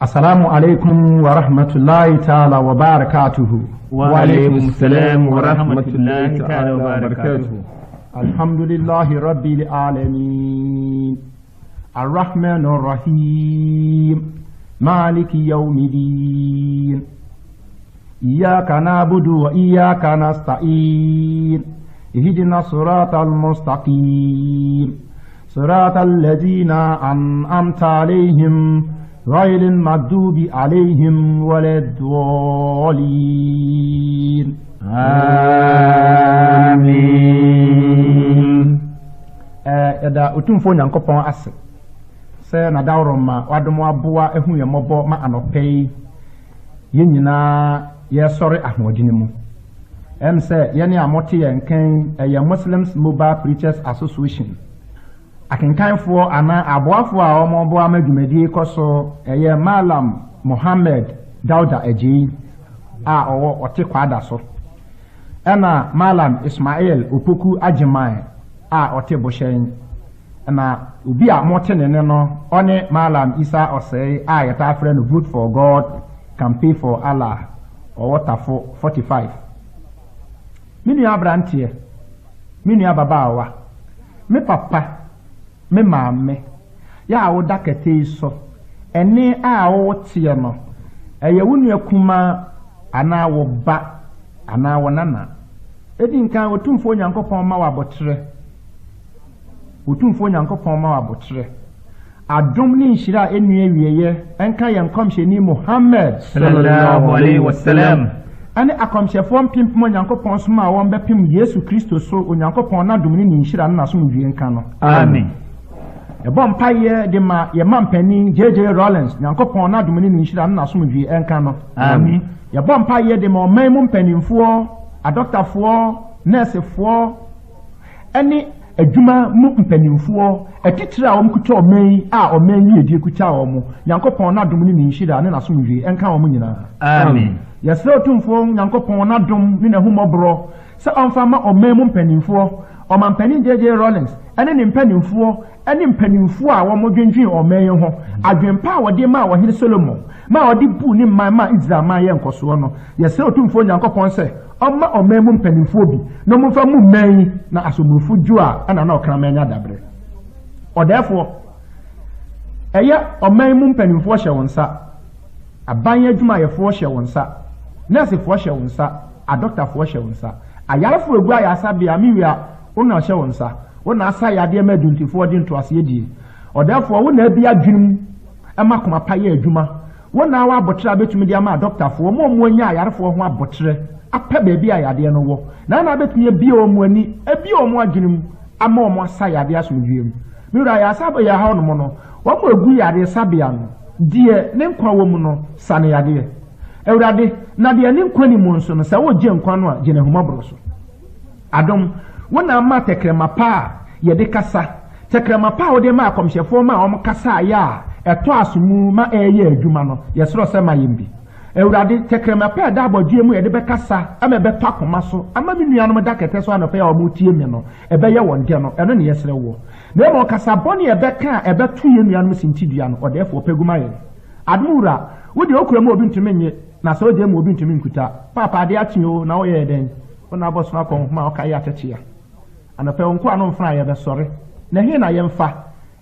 السلام عليكم ورحمة الله تعالى وبركاته. وعليكم السلام ورحمة الله تعالى وبركاته. الحمد لله رب العالمين الرحمن الرحيم مالك يوم الدين إياك نعبد وإياك نستعين اهدنا الصراط المستقيم صراط الذين أنعمت عليهم غير المغضوب عليهم ولا الضالين آمين. Eda otumfo nyankopon ase se na dawroma wadomo aboa ehu ye mobo ma anopei ye nyina ye sori ahoodine mu se ye ne amote ye nkan ye Muslims Mobile Preachers Association akenkanfo ana aboafo a omobo amadumadi koso eye Malam Muhammad Dauda Eji a owo ote kwada so ena Malam Ismail Opoku Ajimai a ote boshen na obi a motene ne no one Malam Isa Osei a yeta afre no Vote for God Campaign for Allah owo tafo 45 minu abrantie minu ababaawa me papa me maame ya wo dakete so ene a wo tie no eye wonu akuma ana wo ba ana wo nana edi nkan otumfo nyankopon ma wa botre otumfo nyankopon ma wa botre adom ni nhira enu awieye enka ye nkomheni Muhammad sallallahu alaihi wasallam ane akomhyefo mpimpo nyankopon so ma won bepim Yesu Kristo so onyankopon na dom ni nhira na so mwie nka no amen. Ebon paye de ma ye mampani JJ Rollins nyankopon na domini ni nhira na somdwe enka no amen. Ye bon paye de ma oman mu mpanimfo adoctorfo nursefo eni adwuma mu mpanimfo etitira won kuta oman a oman yi edi kuta won nyankopon na domini ni nhira na somdwe enka won nyina amen. Ye se otumfo nyankopon na dom ni na humobro se onfa ma oman mu mpanimfo omampani JJ Rollins ene ni mpanimfo ene mpanimfo a wo modwenjwen oman ho adwenpa a wode ma wohene Solomon ma wode bu ni man ma Israel ma ye nkoso no ye se otumfo nyankopon se omma oman mu mpanimfo bi no mfa mu man na asomurufo ju a ana na okran nya dabre odefo eye oman mu mpanimfo hye wonsa aban adwuma yefo hye wonsa nursefo hye wonsa adoctorfo hye wonsa ayarefo egu ayasa bia miwia wona hye wonsa wona asa yade maduntifo de nto ase die odafo wona bia dwunum emakoma paye adwuma wona wa abotre abetumi de ama doctorfo mo anya ayarefo ho abotre apa baabi ayade no wo na betumi bia omo ani ebia omo adwunum ama omo asa yade asomdwiem miwia ya asa ba ya ha no mo no wo mo egu yade sabia no die ne nkwa wo mu no sane yade ewrade na de ne nkwa ni mu nso no sa wo je nkwa no a je ne homabro so adom wona ma tekrema pa ye de kasa tekrema pa wo de ma akomhyefo ma om kasa ya eto asomu ma eye adwuma no ye soro se ma yimbi ewrade tekrema pa da abodwe mu ye de be kasa ama be to akoma so ama menuanom da kete so anopa ya omo tie mi no ebe ye wonde no eno ne ye sere wo na mo kasa boni ebe ka ebe to ye nuanom sintidua no odefo peguma ye admura wo de okura ma obi ntumi nye na so je ma obi ntumi nkuta papa de atio na wo ye den wona boso akon ma o kai atete ya anape onko anu mfra ya be sore na he na yemfa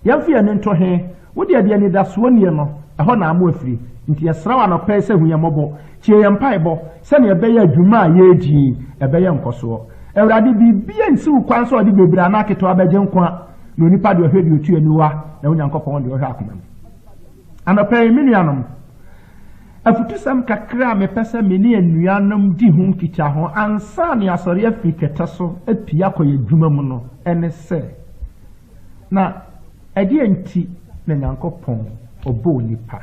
yemfa ne nto he wodi ade ni da so nie no eho na amo afiri nti yesrawa no pe se hu yemobo chie yempaebo se ne ebe ya adwuma ye edi ebe ye nkoso ewrade bibia nsi ukwan so ode bebira na aketo abeje nkwa na onipa de ohwe de otu aniwa na onyankopon de ohwe akoma anape minuanom afutusam kakra me pesa meni anuanom di hu nkita ho ansa ne asori afiketa so apia koye dwuma mu no ene se na ade anti na nyankopon obo nipa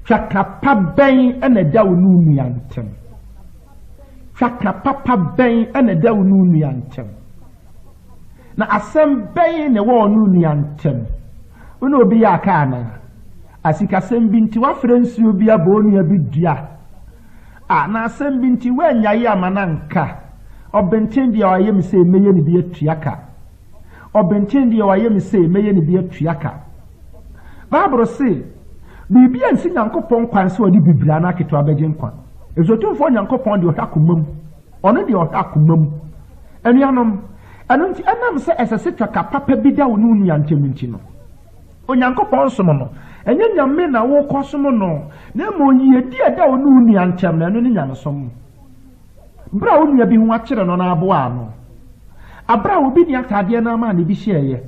twaka pa ben ene da wo nu nuantem twaka papa ben ene da wo nu nuantem na asem ben ne wo nu nuantem uno obi ya aka na asika sembinti wa frensi obi abonu abidua na sembinti wa nyaye amananka obentendi ya waye mse meye ni bi atuaka obentendi ya waye mse meye ni bi atuaka babro se bibia nsi nyankopon kwan se odi bibira na keto abegye nkwa ezotumfo nyankopon de otakomam ono de otakomam anuanom anu nti anam se esese twaka papa bi da wo nu nuantem nti no onyankopon som no enye nyame na wo kosom no na mo yie di da wo nu nuantem na anu ni nyamesom bra wo nua bi ho akere no na abo ano abra wo bi ni atade na ma ne bi hyeye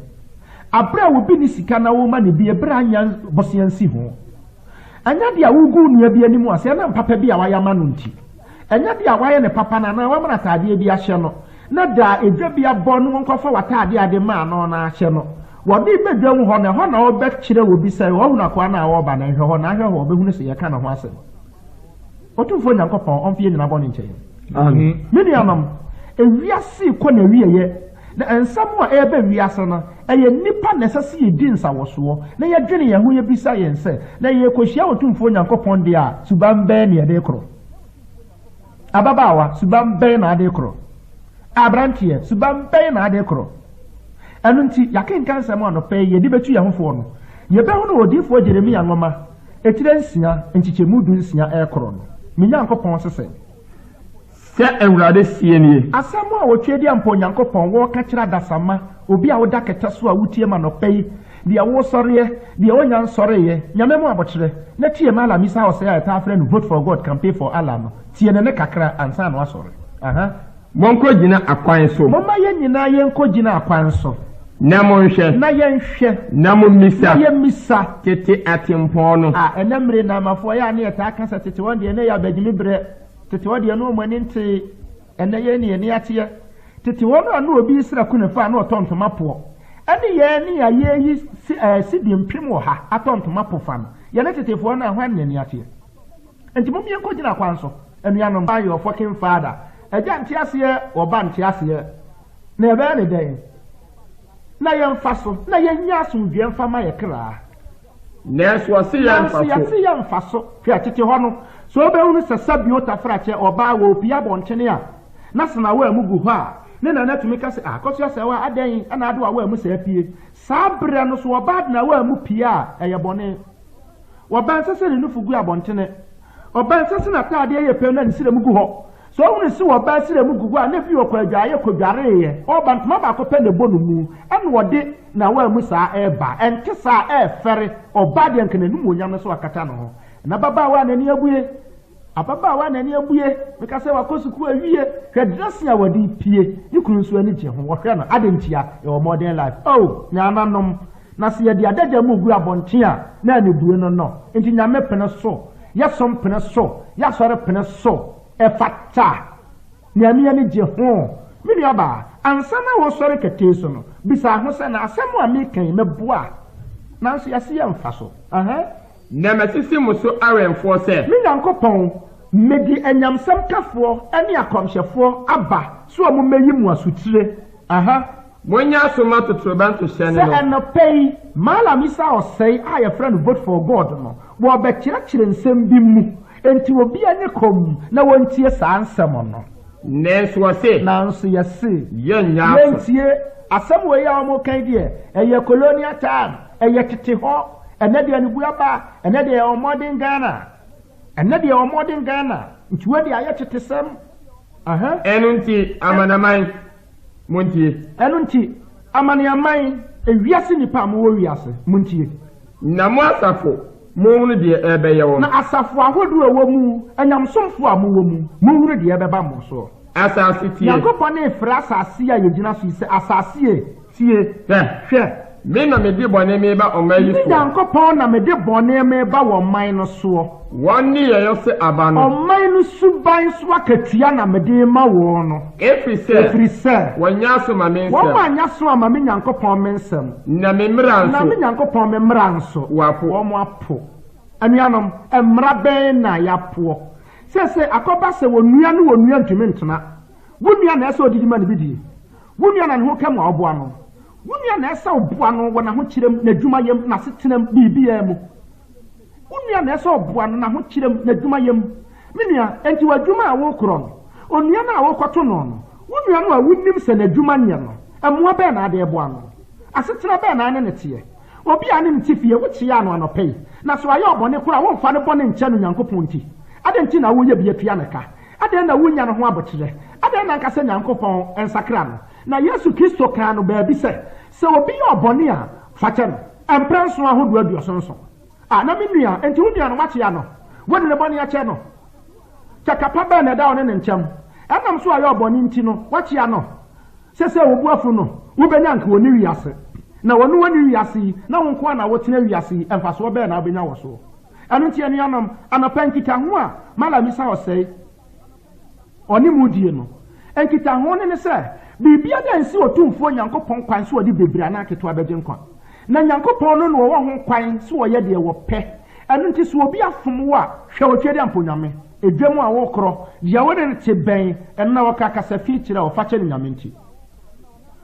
abra wo bi ni sika na wo ma ne bi ebra anya bosiansi ho anya dia wo gu nua bi animu ase na papa bi a waya ma no nti anya dia waye ne papa na na wa ma atade bi ahye no na da edwa bi abọ no nkofa watade ade ma no na ahye no wodi bedwa mu ho na wo be kire wo bi sai wo na kwa na wo ba na hwe ho na hwe ho be hunu se ye ka na ho ase otumfo nyankopon onfie nyina bọ ne nche amen medianam ewiase ko na wieye na ensamu a ebe wiase no eye nipa na sese ye di nsawoso na ye dwene ye ho ye bisa ye nse na ye kohia otumfo nyankopon de a subambe na ye de kro ababawa subambe na de kro abrantie subambe na de kro enu nti yakenka nsam ano pe ye di betu ye hofo no ye be ho no odifo Jeremia ngoma etire nsia nchichemu du nsia e kro no minyankopon sese se ewurade sienie asamo a wotwedi ampo nyankopon wo ka kira dasama obi a woda keta so a wutie ma no pei dia wo sɔreɛ dia wonya nsɔreɛ nyame mu abɔkyerɛ na tie ma alamisa o se ya ta afre no vote for God campaign for Allah no tie ne kakra ansa no asɔre aha monko gina akwan so mama ye nyina ye nko gina akwan so na monhwɛ na ye nhwɛ na misa ye misa tete atempɔn no enemre na mafo ya ne ta aka tete won de ne ya bagimi bre tete won de no mani nte ene ye ne atie tete won anu obi isra kunefa na otontoma po ani ye ne ya ye yi sidi mpem wo ha atontoma po fa no ye ne tete fo na hwan ne atie enti mum ye nko gina kwan so anuanom by your fucking father eja nti ase oba nti ase na ebe ne den na ye mfa so na ye nya so dwe mfa ma ye kra na so ase ya mfa so hwe tete ho no so obe hu se sabio tafrache oba wo pia bontene a na sena wa mu gu ho a ne na natumi ka se akoso se wa adan ana ado wa mu se apie sabre no so oba na wa mu pia eye bone oba sese ne nufu gu abontene oba sese na taade ye pe na nisire mu gu ho so hu ne si oba sire mu gu a na fi okwadwa ye kodware ye oba ntoma ba ko pe ne bonu mu ene wode na wa mu sa eba ente sa fere oba de nkene nu mu onyam so akata no ho na baba wa na ni abue ababa wa na ni abue meka se wa kosuku awie hwedresi a wadi pie ni kunu so ani je ho wo hwe no adentia e modern life oh nyananom na se ye de adaja mu gu abonte a na ne bue no no enti nyame pene so ya som pene so ya sore pene so e fata nyame ani je ho mini aba ansa na wo sore kete so no bisa ho se na asemu a me kan meboa na so ya se ya mfa so na mesisi muso awenfo se mi nyankopon medi enyamsam kafo ene akomhyefo aba so amu meyi mu asutire monya asoma totrobanto hyene no se enopei mala misa osei a ye friend vote for God no wo be kire nsem bi mu enti obi anye kom na wontie saa nsem no nenso se nanso yesi yenya yentie asem we ya omo kan die eye colonial time eye tete ho ene de anibu aba ene de o modern Ghana ntiwe de aye tetesem enunti amanaman muntie enunti amaniaman ewiase nipa mo wiase muntie na mo asafo mo hunu de ebeye wo na asafo ahodo ewo mu anyamsomfo a mo wo mu mo hunu de ebeba mo so asase tie yakopon e fra asase a yegina so ise asase tie hwe me na me di bone me ba o mayi so yakopon na me di bone me ba wo man no so wonni ye yo se aba no o man no suban so akatua na me di ma wo no efri se wonya so ma me nsem wo ma nya so ma me yakopon me nsem na me mra nso na me yakopon me mra nso wapo wo mo apo anuanom emra ben na yapo se akoba se wonua no wonua ntumi ntena wonua na ese odidi ma ne bidie wonua na ne ho kam oboa no wonua na ese oboa no wona ho kirem na dwuma yem na setenam bibia mu wonua na ese oboa no na ho kirem na dwuma yem menua enti wadwuma a wo kro no onua na wo kwoto no no wonua no a wonnim se na dwuma nye no emoa be na ade eboa no asetena be na ne te obi anim tifie wo chia no anopei na so aye obone kura wo mfa ne bone nche no Nyankopɔn nti ade nti na wo ye bia tua neka ade na wo nya no ho abotire ade na nkase Nyankopɔn ensakra no na Yesu Kristo kan no ba bi se obi ye obone a fa che no emprenso ahodo aduosonso na menua enti wo nua no wache ya no wo ne bone ya che no chakapa ba na da one ne nchem enam so aye obone nti no wache ya no sese obuafu no wo benya nka woni wiase na wonu woni wiase na wonko na wotena wiase emfaso be na obenya wo so anu ntia ni anam anapankita ho a mala misa osei oni mudie no enkita ho ne se bibia da nsi otumfo Nyankopɔn kwan so odi bebira na aketo abegye nkwa na Nyankopɔn no wo ho kwan so wo ye de wo pɛ anu nti so obi afom wo a hwɛ otwe de amponyame edwemu a wo kro dia wo de te ben enna wo kakasa fi kire wo fa kye nyame nti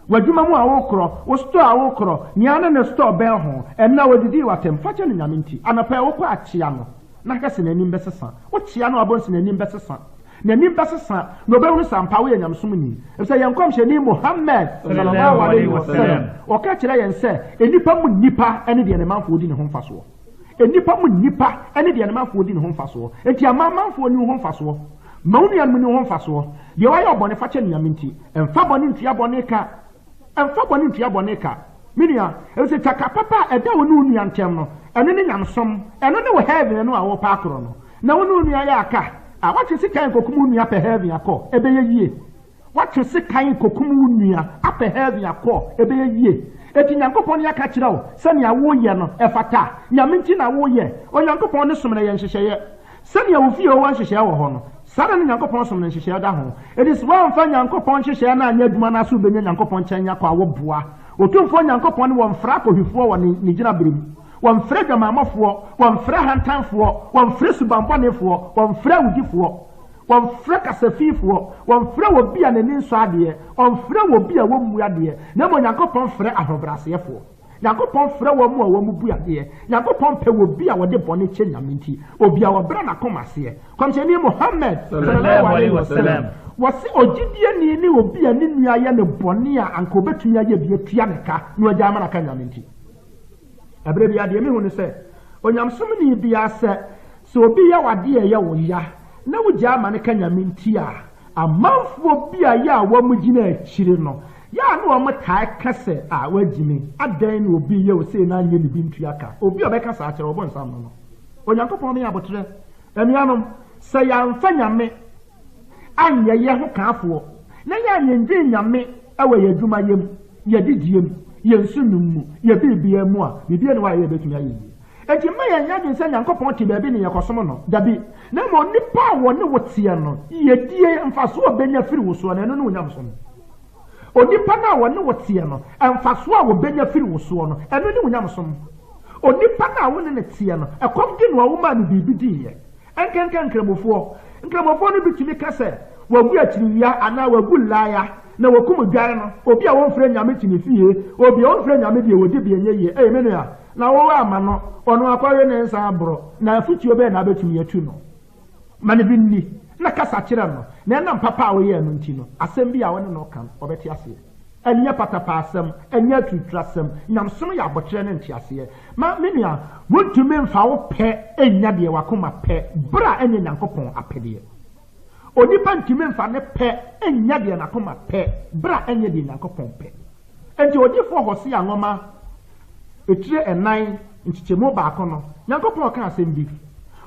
wadwuma mu a wo kro wo sto a wo kro nyane ne sto ben ho enna wo didi watem fa kye nyame nti anapa wo kwa akyea no na kase nanim besesa wo kyea no abonsi nanim besesa nanim besesa no be hu sampa wo nyamsom ni ebisa yankom hye Muhammad sallallahu alaihi wasallam o ka kire yen se enipa mu nipa ene de ne manfo odi ne ho mfaso enipa mu nipa ene de ne manfo odi ne ho mfaso enti amanfo ni ho mfaso maunu yan mu ni ho mfaso de wa ye obone fa kye nyame nti emfa bone ntia bone ka emfa bone ntia bone ka minia ebisa taka papa eda wo nu nua ntem no ene ne nyamsom ene ne wo heaven no a wo pa akro no na wo nu nua ya aka wache sikan kokumu nua pe heaven akọ ebe ye yie wache sikan kokumu nua ape heaven akọ ebe ye yie eti Nyankopɔn ya ka kire wo sani awo ye no efata nyame nti na wo ye o Nyankopɔn ne somna ye nhyehyeye sani awo fie wo nhyehyeye wo ho no sara ne Nyankopɔn somna nhyehyeye da ho edi so wa mfa Nyankopɔn nhyehyeye na anya adwuma na so benya Nyankopɔn kyanya kwa wo boa otumfo Nyankopɔn ne wo mfra kohwifo wo ne gina birim wamfrɛ dwamamafoɔ wamfrɛ hantanfoɔ wamfrɛ subambɔnefoɔ wamfrɛ wudifoɔ wamfrɛ kasafifoɔ wamfrɛ wobi a n'ani nsɔ adeɛ wamfrɛ wobi a wɔmmu adeɛ na mo Nyankopɔn frɛ ahobraseɛfoɔ Nyankopɔn frɛ wɔn mu a wɔn mu bu adeɛ Nyankopɔn pɛ wobi a wɔde bɔne kyɛ nyame nti obi a wɔbrɛ n'akoma aseɛ kɔmhyɛni Muhammad sallallahu alaihi wasallam wasi ogidie ni ni obi a ne nua yɛ ne bɔne a anka obetumi ayɛ bi atua ne ka na ɔgya ama n'aka nyame nti abre bia de me hu ne se onyamsom ni bia se so obi ya wade ye wo ya na wo gya ma ne ka nyame nti a amanfo bia ya wo mu gina akire no ya na wo mtaa kase a wagime adan ni obi ye wo se na anye ni bi ntu aka obi obeka sa akere obo nsam no onyankopon ne abotre anuanom se ya mfa nyame anye ye ho kaafo na ya nyenje nyame awe ye dwuma yem ye didiem yensunum ye bibia mu a bibia ne wa ye betumi ayi enti ma ye nya dinse Nyankopɔn ti baabi ne yekosom no dabi na mo nipa wo ne wotie no ye die mfaso obenya firi wo so na no onyamso no onipa na wo ne wotie no mfaso a obenya firi wo so no eno ne onyamso no onipa na wo ne tie no ekom di no wo ma no bibi di ye enkenken nkremofo no bitumi kase wagu akiriwia ana wagu laya na wakum dware no obi a wonfre nyame tini fie obi a wonfre nyame die wodi bi enye ye menu ya na wo ama no ono akwaye ne nsa abro na afuti obe na betumi atu no mane bi ni na kasa kire no na na papa wo ye no nti no asem bi a woni no kan obeti ase enya patapa asem enya tutrasem nyamsom ya abokire ne nti ase ma menu ya wontumi mfa wo pe enya de wakoma pe bra enye Nyankopɔn apede onipa ntimi mfa ne pɛ enya de na koma pɛ bra enya de Nyankopɔn pɛ enti odifo hosi anoma etire enan nchichemo baako no Nyankopɔn ka asem bi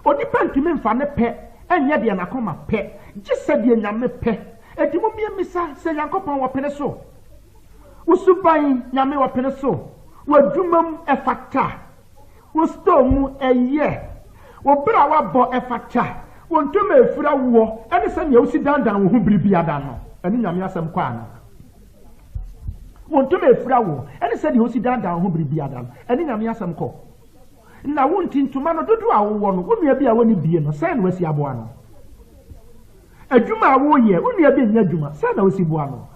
onipa ntimi mfa ne pɛ enya de na koma pɛ gise de nyame pɛ enti mo bia misa se Nyankopɔn wo pene so usuban nyame wo pene so wadwumam efata wo stomu eye wo bra wa bɔ efata wontum efura wo ene se ne osi dandan wo hu biribi ada no ene nyame asem kwa ana wontum efura wo ene se ne osi dandan wo hu biribi ada no ene nyame asem ko na wonti ntuma no dodo a wo no wonua bi a woni bie no se na wasi aboa no adwuma a wo ye wonua bi nya adwuma se na wasi boa no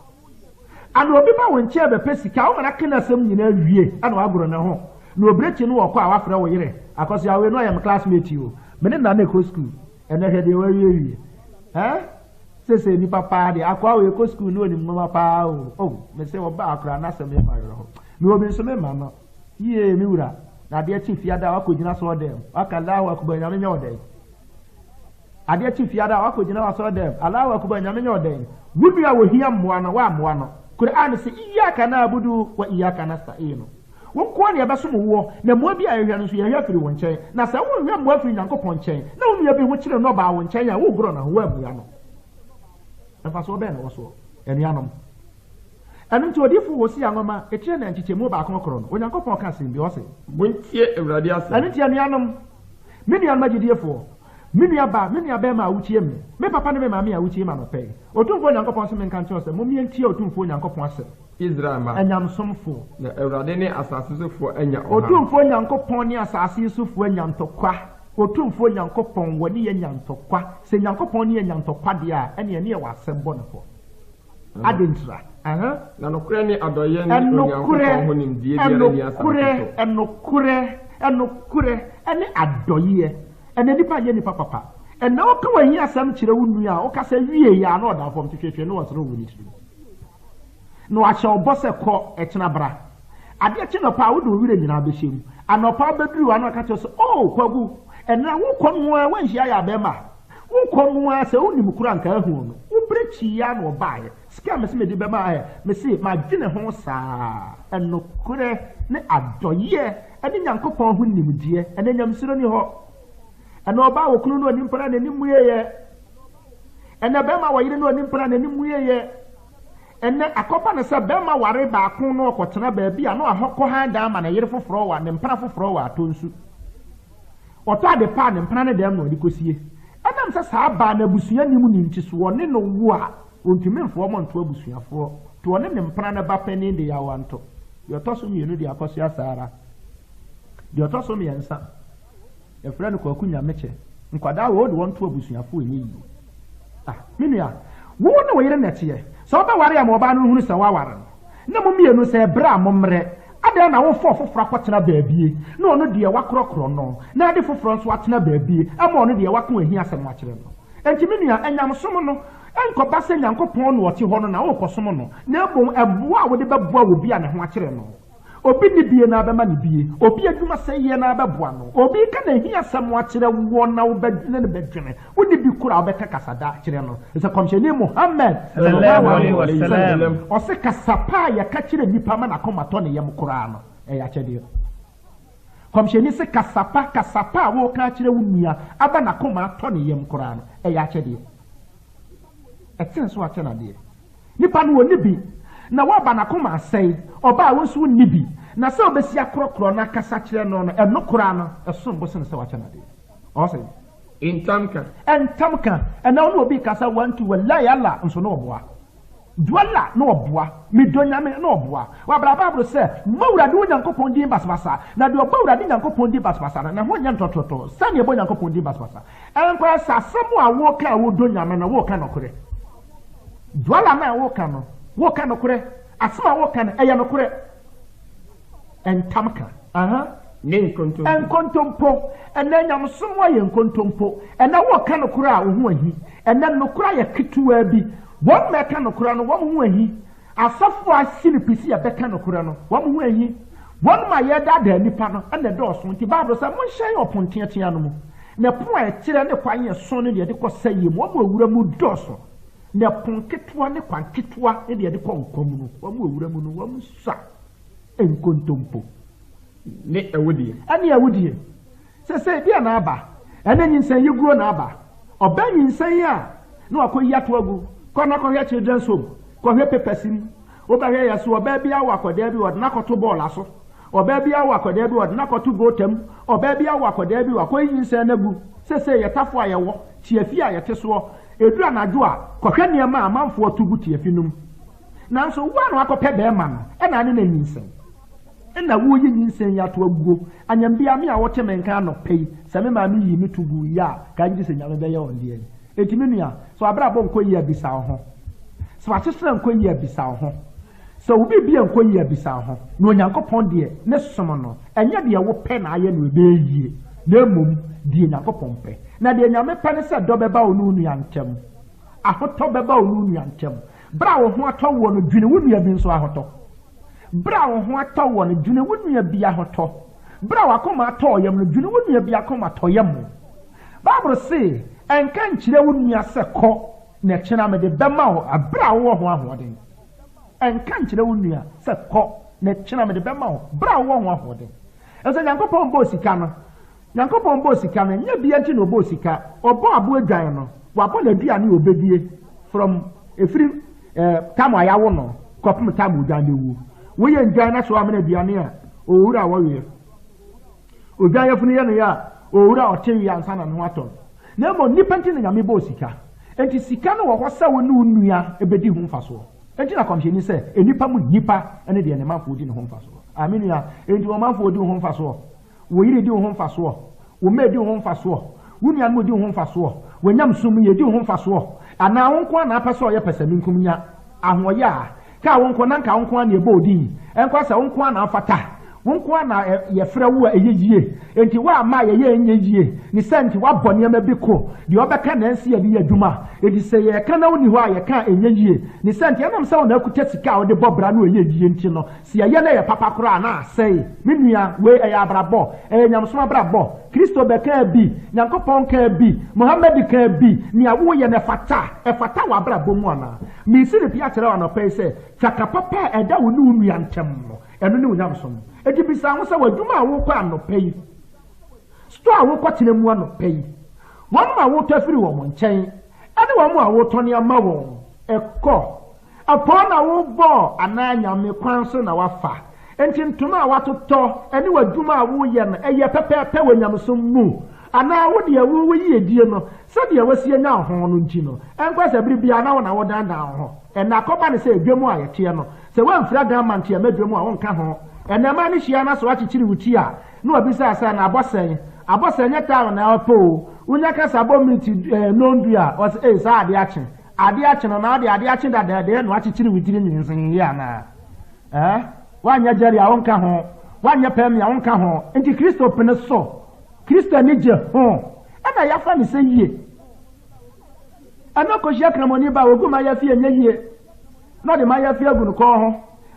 ana obi ba won chia be pesika wo na kana asem nyina wie ana wagoro ne ho na obrechi no wo kwa wafra wo yire akoso ya we no am classmate you me na na school ene hede wa wie sese ni papa de akwa we ko school no ni mama pa me se wo ba akra na se me ma ro me obi so me ma no tie mi wura na de chi fiada wa ko gina so dem aka Allahu akbar nyame nya odai ade chi fiada wa ko gina wa so dem Allahu akbar nyame nya odai wudu a wo hia mmoa no wa mmoa no Qur'an se iyyaka na'budu wa iyyaka nasta'in wo ko ne be so mo na mmoa bi a yehia no so yehia firi won chen na sa wo hia mmoa firi Nyankopon chen na wo nua bi ho kire no ba won chen a wo gro na ho amua no na fa so be na wo so enuanom anu nti odifo wo si anoma etire na nchiche mu ba akon kro no Onyankopon ka se bi o se buntie Ewurade ase anu nti enuanom me nua magidefo me nua ma awuchie me papa ne me ma me awuchie ma no pe otumfo Onyankopon se me nka nche o se mo me ntie otumfo Onyankopon ase Israel ma anyamsomfo na Ewurade ne asase sofo anya otumfo Onyankopon ne asase sofo anya ntokwa otumfo Onyankopon woni ye nya ntokwa se Onyankopon ne ye nya ntokwa de a ene ye wa asɛmbɔ no fo adentra na nokure ne adoye ne Onyankopon honim die biara ni asase enokure ene adoye ene nipa ye nipa papa ene o ka wahi asam kire wunu a o ka sa wie ya na oda fom twetwe no wasoro wuni tiri no ache obose ko etena bra ade chi no pa wo do wire nyina behiem anopa beduru wa no ka che so kwagu ene wo kono a wanhia ya be ma wo kono a se unim kura nka ahu no wo brechi ya no baaye sika me se me di be ma me se ma dwene ho saa enokure ne adoye ene Nyankopon hu nimdie ene nyamsiro ni ho ene oba wo kunu no nimpra na nimu yeye ene be ma wayire no nimpra na nimu yeye ene akopa ne se be ma ware ba kun no okotena ba bia no ahokọ ha da ma na yire foforo wa ne mpra foforo wa tonsu oto ade pa ne mpra ne dem no dikosie enam se sa ba na busua nimu ni ntiso ne no wo a ontumi mfo mo nto abusuafo to ne mpra na ba pani de ya wanto yo to so mienu de akoso asara de to so miensa e fra no kwakunya meche nkwada wo de wonto abusuafo enyi yi minua wo na wo yire nete so ba ware ya mo ba no hunu se wa ware na mo mienu se bra mo mre ade na wo fofofra kwatena baabie na ono de wakrokro no na ade foforo nso atena baabie ama ono de wakon ahi asem akire no enti minua enyamsom no enko ba se Nyankopon no wote ho no na wo kosom no na ebom eboa wo de beboa wo bia ne ho akire no obi ni bie na abema ni bie obi adwuma sɛ yɛ na abɛboa no obi ka na hi asɛm akyerɛ wo na wo bɛdwene ne bɛdwene wo de bi kura wo bɛka kasada kyerɛ no sɛ komhyɛni Muhammad sallallahu alaihi wasallam ɔse kasapa ya ka kyerɛ nipa ma na kɔmatɔ ne yam kura no ɛyɛ akyɛdeɛ komhyɛni se kasapa wo ka kyerɛ wo nua aba na kɔmatɔ ne yam kura no ɛyɛ akyɛdeɛ ɛtsen so akyɛ na deɛ nipa no wɔ ne bi na waba na koma asɛi oba wo nso nibi na sɛ obesi akrokro na kasa kyerɛ no no enokora no ɛsom bo sene sɛ wakyɛ na de ɔsɛ intamka ɛna wo obi kasa wantu wallahi Allah nso no oboa duala no oboa midonyame no oboa wa bra babro sɛ mawura de Onyankopon din basbasa na de obawura de Nyankopon din basbasa na ho nya ntototo sane ebo Nyankopon din basbasa ɛnkwa sa asɛm a wo ka wo donyame na wo ka nokore duala na wo ka no wo ka nokore asema wo ka na ɛyɛ nokore entamka ne nkontompo ɛna nyamsom wa yɛ nkontompo ɛna wo ka nokore a wo ho ahi ɛna nokore yɛ ketewa bi wɔn mɛ ka nokore no wɔn ho ahi asafo asini pisi ya bɛka nokore no wɔn ho ahi wɔn ma yɛ dada nipa no ɛna dɔɔso nti baabro sɛ mon hyɛ ɔponteatea no mu na po a ɛkyerɛ ne kwan yɛ so no deɛ de kɔ sɛ yɛ mu wɔn awura mu dɔɔso na ponketua ne kwanketua ne de konkom no wamu owura mu no wamu sa enkontompo ne awudie ani awudie se bia na aba ene nyinsan yeguro na aba oba nyinsan a na wakoyi ato agu kona kohwe children's home kohwe pepesim oba hwe ya so oba bia wakoda bi wod na koto ball aso oba bia wakoda bi wod na koto gotem oba bia wakoda bi wakoyi nyinsan na gu se yetafo ayewo tiafi a yete so edura na do a kohwe niam a manfo tugu tiafi num nanso wa no akopɛ be ma no na ne nyinsan na wo yi nyinsan ya to aguo anyambia me a wote menka no pei sɛ me ma me yi me tugu ya ka ngi sɛ nyame bɛyɛ on de etimi nua so abra bɔ nko yi abisa ho so akyesere nko yi abisa ho so obi bia nko yi abisa ho na Onyankopɔn de ne som no enye de wo pɛ na ayɛ no ebeyie na mum de Onyankopɔn pɛ na de nyame pɛ ne sɛ dɔ bɛba onu nua ntɛm ahotɔ bɛba onu nua ntɛm bra wo ho atɔ wo no dwene wo nua bi nso ahotɔ bra wo ho atɔ wɔ no dwene wo nua bia hotɔ bra wa koma atɔ yam no dwene wo nua bia koma atɔ yam Bible say enka nkyire wo nua sɛ kɔ na kyena me de bɛma wo abra wo ho ahoɔden enka nkyire wo nua sɛ kɔ na kyena me de bɛma wo bra wo ho ahoɔden ɛsɛ Nyankopɔn bɔ sika no Nyankopɔn bɔ sika no nya bia nti no bɔ sika ɔbɔ abo adwan no wabɔ na duane obedie from efiri tamu ayawo no kopum tamu udane wu wo ye ndwan na so amena duane a owura wo we odwan yefunu ye no ya owura otewi ansa na no aton na mo nipa nti na nyame bɔ sika enti sika no wo hosa wo nu nua ebedi hu mfaso enti na komhye ni se enipa mu nipa ene de ne manfo odi ne hu mfaso aminu ya enti wo manfo odi hu mfaso wo yire di hu mfaso wo me di hu mfaso wo nua no di hu mfaso wo nyam sum ye di hu mfaso ana wonko na apese oye pese minkum nya ahoye a ka wonko na nka wonko na ebo odi enko asa wonko na afata wonko na ye frɛ wo eyeyie enti wa ma ye enyeyie ni senti wa bɔne ma bi ko de obɛka na nsi ye di adwuma edi se ye ka na woni ho a ye ka enyeyie ni senti enam sɛ wo na akuta sika wo de bɔbra na oyeyie enti no se ye na ye papa kora na asɛe menua we ɛyɛ abrabɔ ɛyɛ nyamso abrabɔ Kristo bɛka bi Nyankopɔn ka bi Muhammad ka bi ni awo ye na efata wa abrabɔ mu ana mi si de pia kyerɛ wa no pɛ sɛ twaka papa ɛda wo nu nua ntem no ɛno ne nyamso edi bisa ho sɛ wadwuma a wo kɔ anɔpɛ yi store a wo kɔ tena mu anɔpɛ yi wɔn ma wo tafiri wɔ mo nkyɛn ɛne wɔn a wo tɔne ama wɔn ɛkɔ apɔ na wo bɔ ananyame kwan so na wafa enti ntoma a watotɔ ɛne wadwuma a wo yɛ no ɛyɛ pɛpɛpɛ wɔ nyamso mu ana wo de wo yi edie no sɛ de wasie nya ho no nti no ɛnkɔ sɛ bibia na wo na wo dandan ho ɛna akɔba ne sɛ edwemu a yɛte no sɛ wɔmfira dan mantia medwemu a wo nka ho ɛnama ne hyia na so akyekyere wuti a na obisa asa na abɔsɛn nyɛ ta na ɔpɔ unya kasa bɔ minti nondu a ɔsɛ sa ade akye no na ade akye dada na akyekyere wuti ne nyinsin yi ana wanya jari a wonka ho wanya pɛm ya wonka ho nti Kristo pene so Kristo ne je ho ana yafa ne sɛ yie ana ko hia kramoni ba oguma yafi enye yie na de ma yafi agu no kɔ ho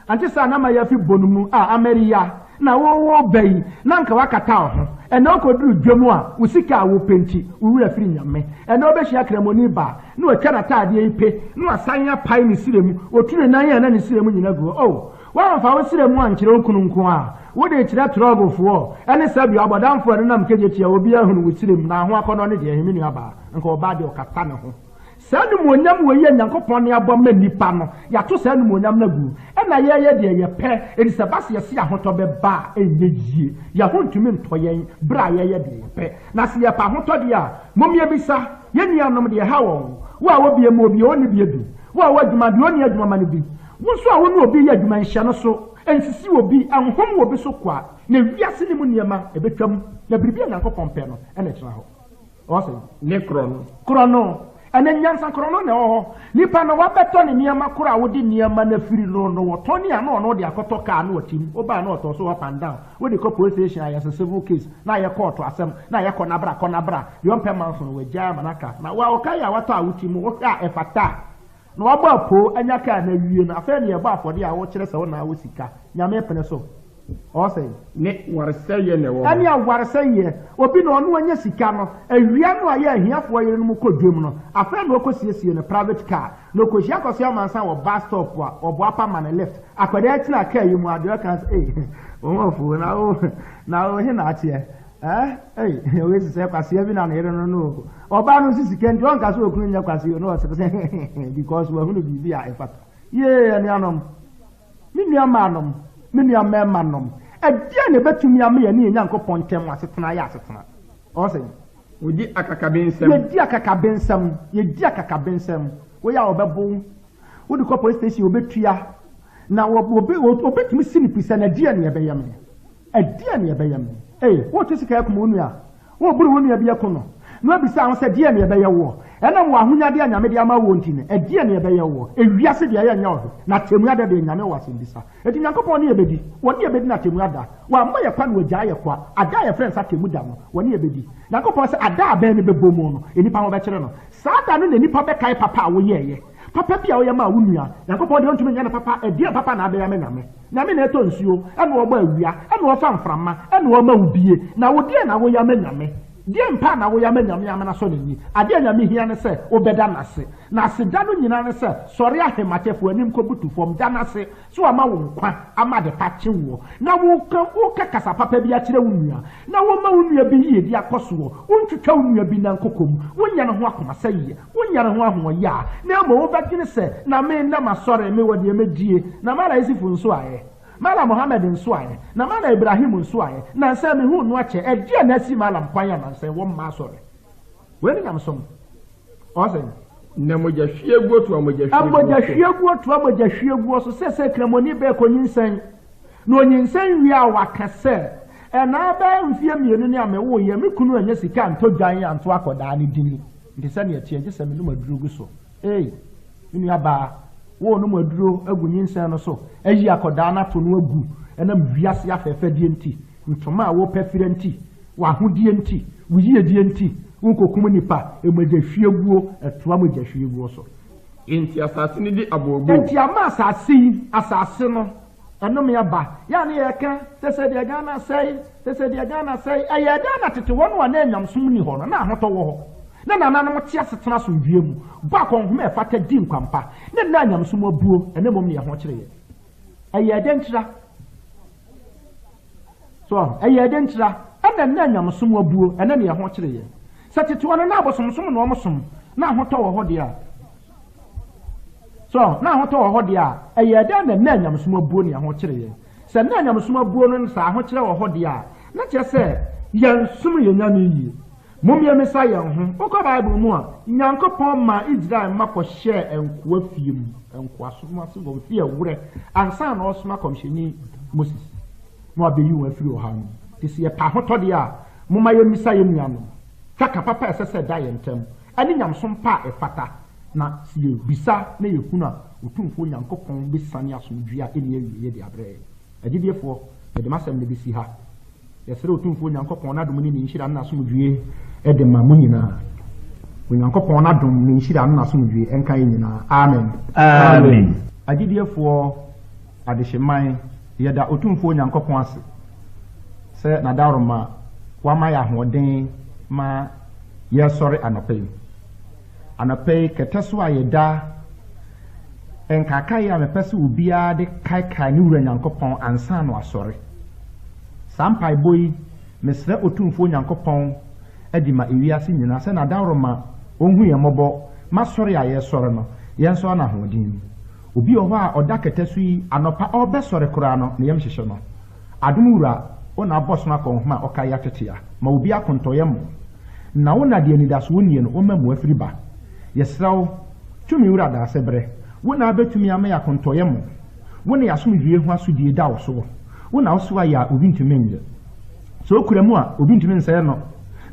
anti sa na ma yafi bonumu a Ameria na wo bai na nka wakata ho ena okoduru dwemu a usika wo penti wura firi nyame ena obehia kramoni ba na otwa na taade ipe na asanya pai ne siremu otune nan ya na ne siremu nyina gu wa fa wo siremu ankyere okunu nko a wo de kyira trogofo ene sabi abodamfo ne nam keje tia obi ahunu wo siremu na ho akɔnɔ ne de ehimi ne aba nka oba de okata ne ho sanu monyam wo ye Nyankopɔn ne abɔ ma nipa no ya to sanu monyam na gu ena ye de ye pɛ elisabas ye se ahotɔ be ba enyejie ya ho ntumi ntɔyen bra ye de ye pɛ na se ye pa ahotɔ de a momie bisa ye nuanom de ha wɔn wo a wo bie mo bi oni bie du wo a wo adwuma de oni adwuma ma ne bi wo so a wo no obi ye adwuma nhye no so ensisi obi anhom obi so kwa na wiase ne mu niema ebetwam na biribi Nyankopɔn pɛ no ena kyerɛ ho ɔsɛ ne krono ene nyansa krono ne ho nipa no wabeto ne niema kora wodi niema na firi no wotoni a no de akoto ka na otim oba na oto so up and down we dey call police station aye civil case na ye court asem na ye konabra yon payment no we jaa manaka na wa okai a wato a wutim wo ka efata na wabo apo anya ka na wie na afa ne ye ba afode a wo kire se wo na wo sika nyame pene so o say ne warseye ne wo ani a warseye obi no no anya sika no awia no aye ahiafo yere no mu kodwem no afa no okosiesie no private car no kohia kosi amansa wo bus stop a obo apa man left akwade atina car yi mu ade kan o fu na o he na atie we say kwase bi na yere no oba no sisika ndi on ka so okunu nya kwase no o say because we hunu bibi a efata ye ani anom minua manom minua memanom adia ne betumi ame ye ne Nyankopɔn ntem asetena ya asetena o say odi akakabensem ye di akakabensem wo ya obebo wo di ko police station obetua na obetumi sinipisa na dia ne ebeyam wo to sika yakom onua wo buru onua bi yakono no abisa ho se dia ne ebeyewo ena wo ahonya de anyame de ama wo ntine dia ne ebeyewo ewiase de ya nya wo na temu ada de nyame wase bisa eti Nyankopɔn ne ebedi wo ne ebedi na temu ada wa ma ye kwa no gya ye kwa ada ye friends atemu da no wo ne ebedi Nyankopɔn se ada aben ne bebomu no enipa ho be kire no saa da no ne nipa be kai papa wo ye papa bia wo ya ma wo nua Nyankopɔn de ontumi nya na papa e dia papa na abɛya me nyame nyame na eto nsuo ɛna wo ba awia ɛna wo fa mframa ɛna wo ma wo bie na wo dia na wo ya me nyame die mpa na wo ya me nyame amana so ni ade nyame hia ne se obeda nase na aseda no nyina ne se sɔre ahematefo anim kobutu fom da nase so ama wo nkwa ama de pache wo na wo ka kasa papa bi akire wo nua na wo ma wo nua bi yie di akoso wo ntwetwa wo nua bi na nkokom wo nya ne ho akoma saye wo nya ne ho ahoya na mo wo bagine se na me na masɔre me wode medie na mara isifu nso aye Mala Muhammad nso aye na mala Ibrahim nso aye na nsa me hu no ache e na si mala mpanya na nsa wo ma sɔre we ni nyamsom o se na mo ja hwiegu to mo ja hwiegu so se kremoni be ko nyinsan na onyinsan wi a wakase e na ba mfie mienu ni amewo ye me kunu anya sika ntodwan ya nto akoda ne dini nti se na ye tie se me no madurugu so ni aba wo no maduro agu nyinsan no so ayi akoda na to no agu enam viase afefe die nti ntoma a wo pefire nti wa hodie nti wo yie die nti nkokum nipa emagya hwieguo etoa magya hwieguo so enti asase ni di abobo enti ama asase no enom ya ba ya ne yeka sese de Ghana sei aye Ghana tete won wa na anyamsom ni ho no na ahotɔ wo ho na nananom tia setena so ndwie mu ba konhoma e fata di nkwampa na anyamsom abuo ene mom ne ho kyere ye aye dentira so aye dentira na anyamsom abuo ene ne ho kyere ye satete won na abosomsom na omsom na ahotɔ wo ho de a so na ahotɔ wo ho de a aye dan na anyamsom abuo ne ho kyere ye se na anyamsom abuo no sa ho kyere wo ho de a na kyerɛ sɛ yansum ye nyame yi Mumia Messiah, Oka Bible more, Nyankopon ma Israel mako share and quafium and quasuma of fear wure and son or smack commissioning Moses. No be you and free hand. This year Pahotodia, Mumaya Messiah Miano. Taka papa said die and term. And in some pa a fata. Na see you bisa ne kuna utum for Yankopon be sanya sum dria in ye de abre. I did therefore the master may be see her. Yes, utum for Yankopon adumini in shira na sum drie. Edema munyina Onyankopon adom ne nhira no asomdwe enka nyina amen agidefo adehyeman yeda otumfo Onyankopon ase se na daroma wama ya hoden ma yesori anapei keteso ayeda enkaka ya mepese obia de kaikai ni wura Onyankopon ansa no asori sampai boy mesre otumfo Onyankopon edima ewiase nyina se na daroma onhu ye mobo masori aye sore no yenso na hodin obi oho a oda ketesu yi anopa obesore kura no na yem hyehye no adumura ona aboso na konhoma okaya tetea ma obi akontoyem na wona de anidaso wonie no omamu afiriba yesraw tumi wura da sebre wona betumi ama ya kontoyem wona yasomdwie hu asodie da wo so wona oso aya obi ntumenye so okuramu a obi ntumen sey no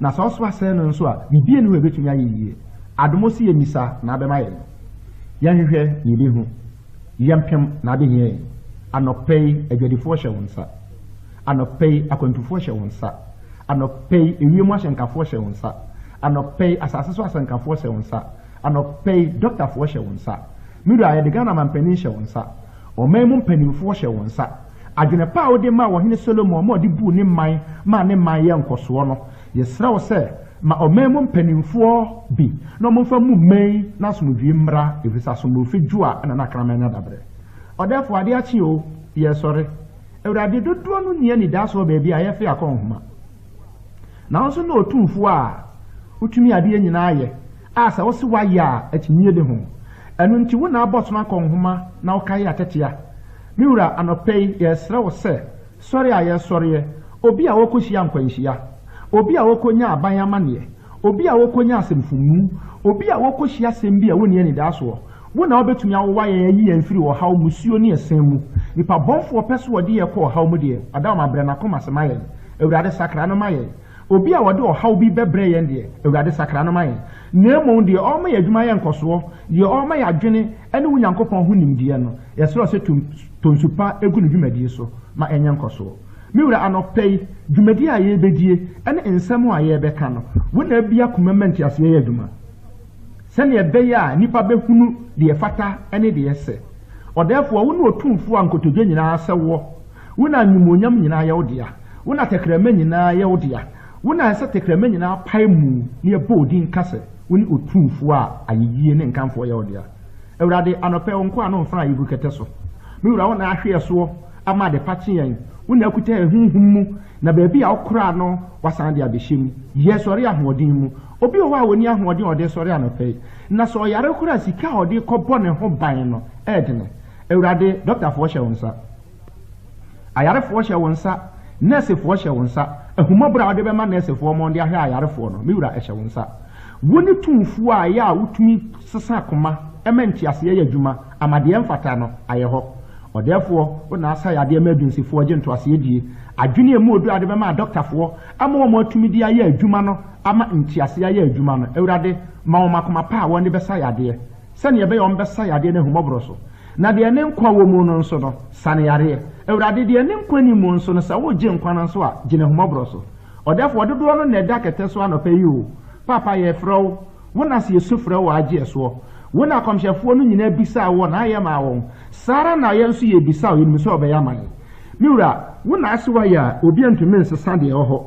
na so so asɛ no nso a bibie no ebetumi ayeyie adomosi yemisa na abema ye yanhwehwɛ ne behu yempem na abehie anopei adwadifo hye wonsa anopei akwantufo hye wonsa anopei ewiemu ahyenkafo hye wonsa anopei asase so asenkafo hye wonsa anopei doctorfo hye wonsa miru aye de Ghana mampani hye wonsa omemu mpanimfo hye wonsa adwene pa wo de ma wo hene Solomon mo de bu ne man ma ne man ye nkoso no yesrawo se ma omemu mpanimfo bi no momfa mu mei na somdwie mra efisa somofo djua na na krama na dabre odefo ade achi o yesore ewrade dodo no nie ni da so ba bia ye fe akonhoma na so na otumfo a utumi ade nyina aye asa wo se waye a akyinye de ho enu nti wo na aboso akonhoma na okaye atetea miura anopei yesrawo se sori aye sori obi a wokohia nkwanhia obi a wokonya aban amane obi a wokonya asemfumu obi a wokohia asem bi a woni ani da so wona obetumi awowa ye yi amfiri wo haw musuo ne esen mu nipa bonfo peso wode ye ko haw mu de adam abre na koma semaye ewrade sakra no maye obi a wode haw bi bebre ye de ewrade sakra no maye nemo de o ma yadwuma ye nkoso de o ma yadwene ene wunyankopon hu nimdie no yesro se tonsupa egu ne dwumadie so ma enye nkoso miura anopei dwumadi a ye bedie ene ensem a ye beka no wona bia komamenti ase ye adwuma sɛnea ɛbɛyɛ a nipa bɛhunu deɛ fata ne deɛ sɛ ɔdɛɛfoɔ wo ne otumfoɔ a nkotodwe nyinaa sɛ wɔ wo na nwumonyam nyinaa yɛ wo dea wo na tɛkrɛma nyinaa yɛ wo dea wo na ɛsɛ tɛkrɛma nyinaa pae mu ne ɛbɔ odin kasa wo ne otumfoɔ a ayeyie ne nkamfoɔ yɛ wo dea awurade anɔpɛ wo nko a no mfra yibu kɛtɛ so me wura wo na ahwe ɛsoɔ ama de pakye yɛn wo na akuta ehunhum mu na baabi a wokora no wasan de abɛhyɛ mu yɛ sɔre ahoɔden mu obi wɔ hɔ a wɔni ahoɔden ɔde sɔre anɔpɛ na sɛ ɔyare kora sika a ɔde kɔbɔ ne ho ban no ɛɛdene awurade dɔktafoɔ hyɛ wo nsa ayarefoɔ hyɛ wo nsa nɛɛsefoɔ hyɛ wo nsa ahumɔborɔ a wɔde bɛma nɛɛsefoɔ ma ɔde ahwɛ ayarefoɔ no me wura ɛhyɛ wo nsa wo ne tumfoɔ a yɛ a wotumi sesa akoma ɛma nteaseɛ yɛ adwuma amadeɛ mfata no ayɛ hɔ ɔdɛɛfoɔ wo na asa yadeɛ ma adunsifoɔ gye ntoaseɛ die adwene mu odu ade bɛma dɔktafoɔ ama wɔn atumi de ayɛ adwuma no ama nteaseɛ ayɛ adwuma no awurade ma wɔn akoma pa a wɔn de bɛsa yadeɛ sɛnea ɛbɛyɛ wɔn bɛsa yadeɛ no ahumɔborɔ so na deɛ ne nkwa wɔ mu no nso no sane yareɛ awurade deɛ ne nkwa ni mu nso no sɛ wogye nkwa no nso a gyina ahumɔborɔ so ɔdɛɛfoɔ dodoɔ no na ɛda kɛtɛ so anɔpɛ yi o papa yɛfrɛ wo wo na sɛ yɛsu frɛ wo agye soɔ wo na akɔmhyɛfoɔ no nyinaa bisa wɔ na ayɛ ma wɔn sara na yɛn nso yɛ bisa wo yɛnim sɛ ɔbɛyɛ ama yɛn me wura wo na ase wayɛ a obi ntumi nsesa deɛ ɛwɔ hɔ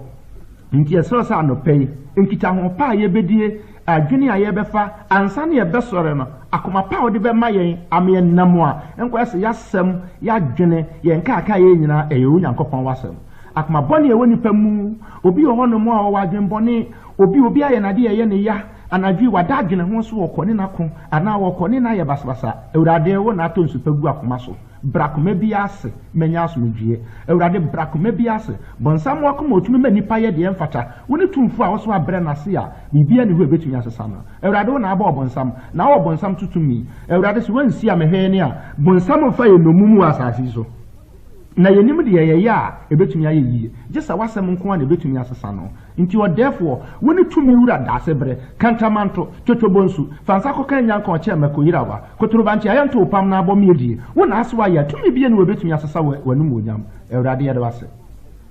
nti ɛsɛ sɛ anɔpɛ yi nkita ho pa a yɛbɛdie adwene a yɛbɛfa ansa ne yɛbɛsɔre no akoma pa a wɔde bɛma yɛn ama yɛn nam a nkɔ sɛ yɛasɛm yɛadwene yɛn kaaka yɛn nyinaa ɛyɛ Onyankopɔn wasɛm akoma bɔne ɛwɔ nipa mu obi wɔ hɔ no mu a wɔwɔ adwenbɔne obi ayɛ nadeɛ ɛyɛ ne ya anadwi wada adwene ho so wɔkɔ ne nako anaa wɔkɔ ne na yɛ basabasa awurade wo na atɔ nsupa gu akoma so brakoma bi ase menya asomdwie awurade brakoma bi ase bɔnsam wakoma otumi ma nipa yɛ deɛ mfata wo ne tumfo a wo so abrɛ nase a bibia ne ho ebetumi asesa no awurade wo na aba ɔbɔnsam na wo ɔbɔnsam tutumi awurade so wansi a mehwɛ ne a bɔnsam fa yɛ nomumu asase so na yenim de yɛyɛ a ebetumi ayɛ yie gye sɛ wasɛm nko a na ebetumi asesa no nti ɔdɛɛfoɔ wo ne tumi wura daase brɛ kantamanto twetwobonsu fansa kɔka nyanka ɔkyɛ makoyirawa kotorobanti ayɛnto pam na abɔ miedie wo na aso ayɛ tumi bie ne wobetumi asesa w'anum onyam awurade yɛde wase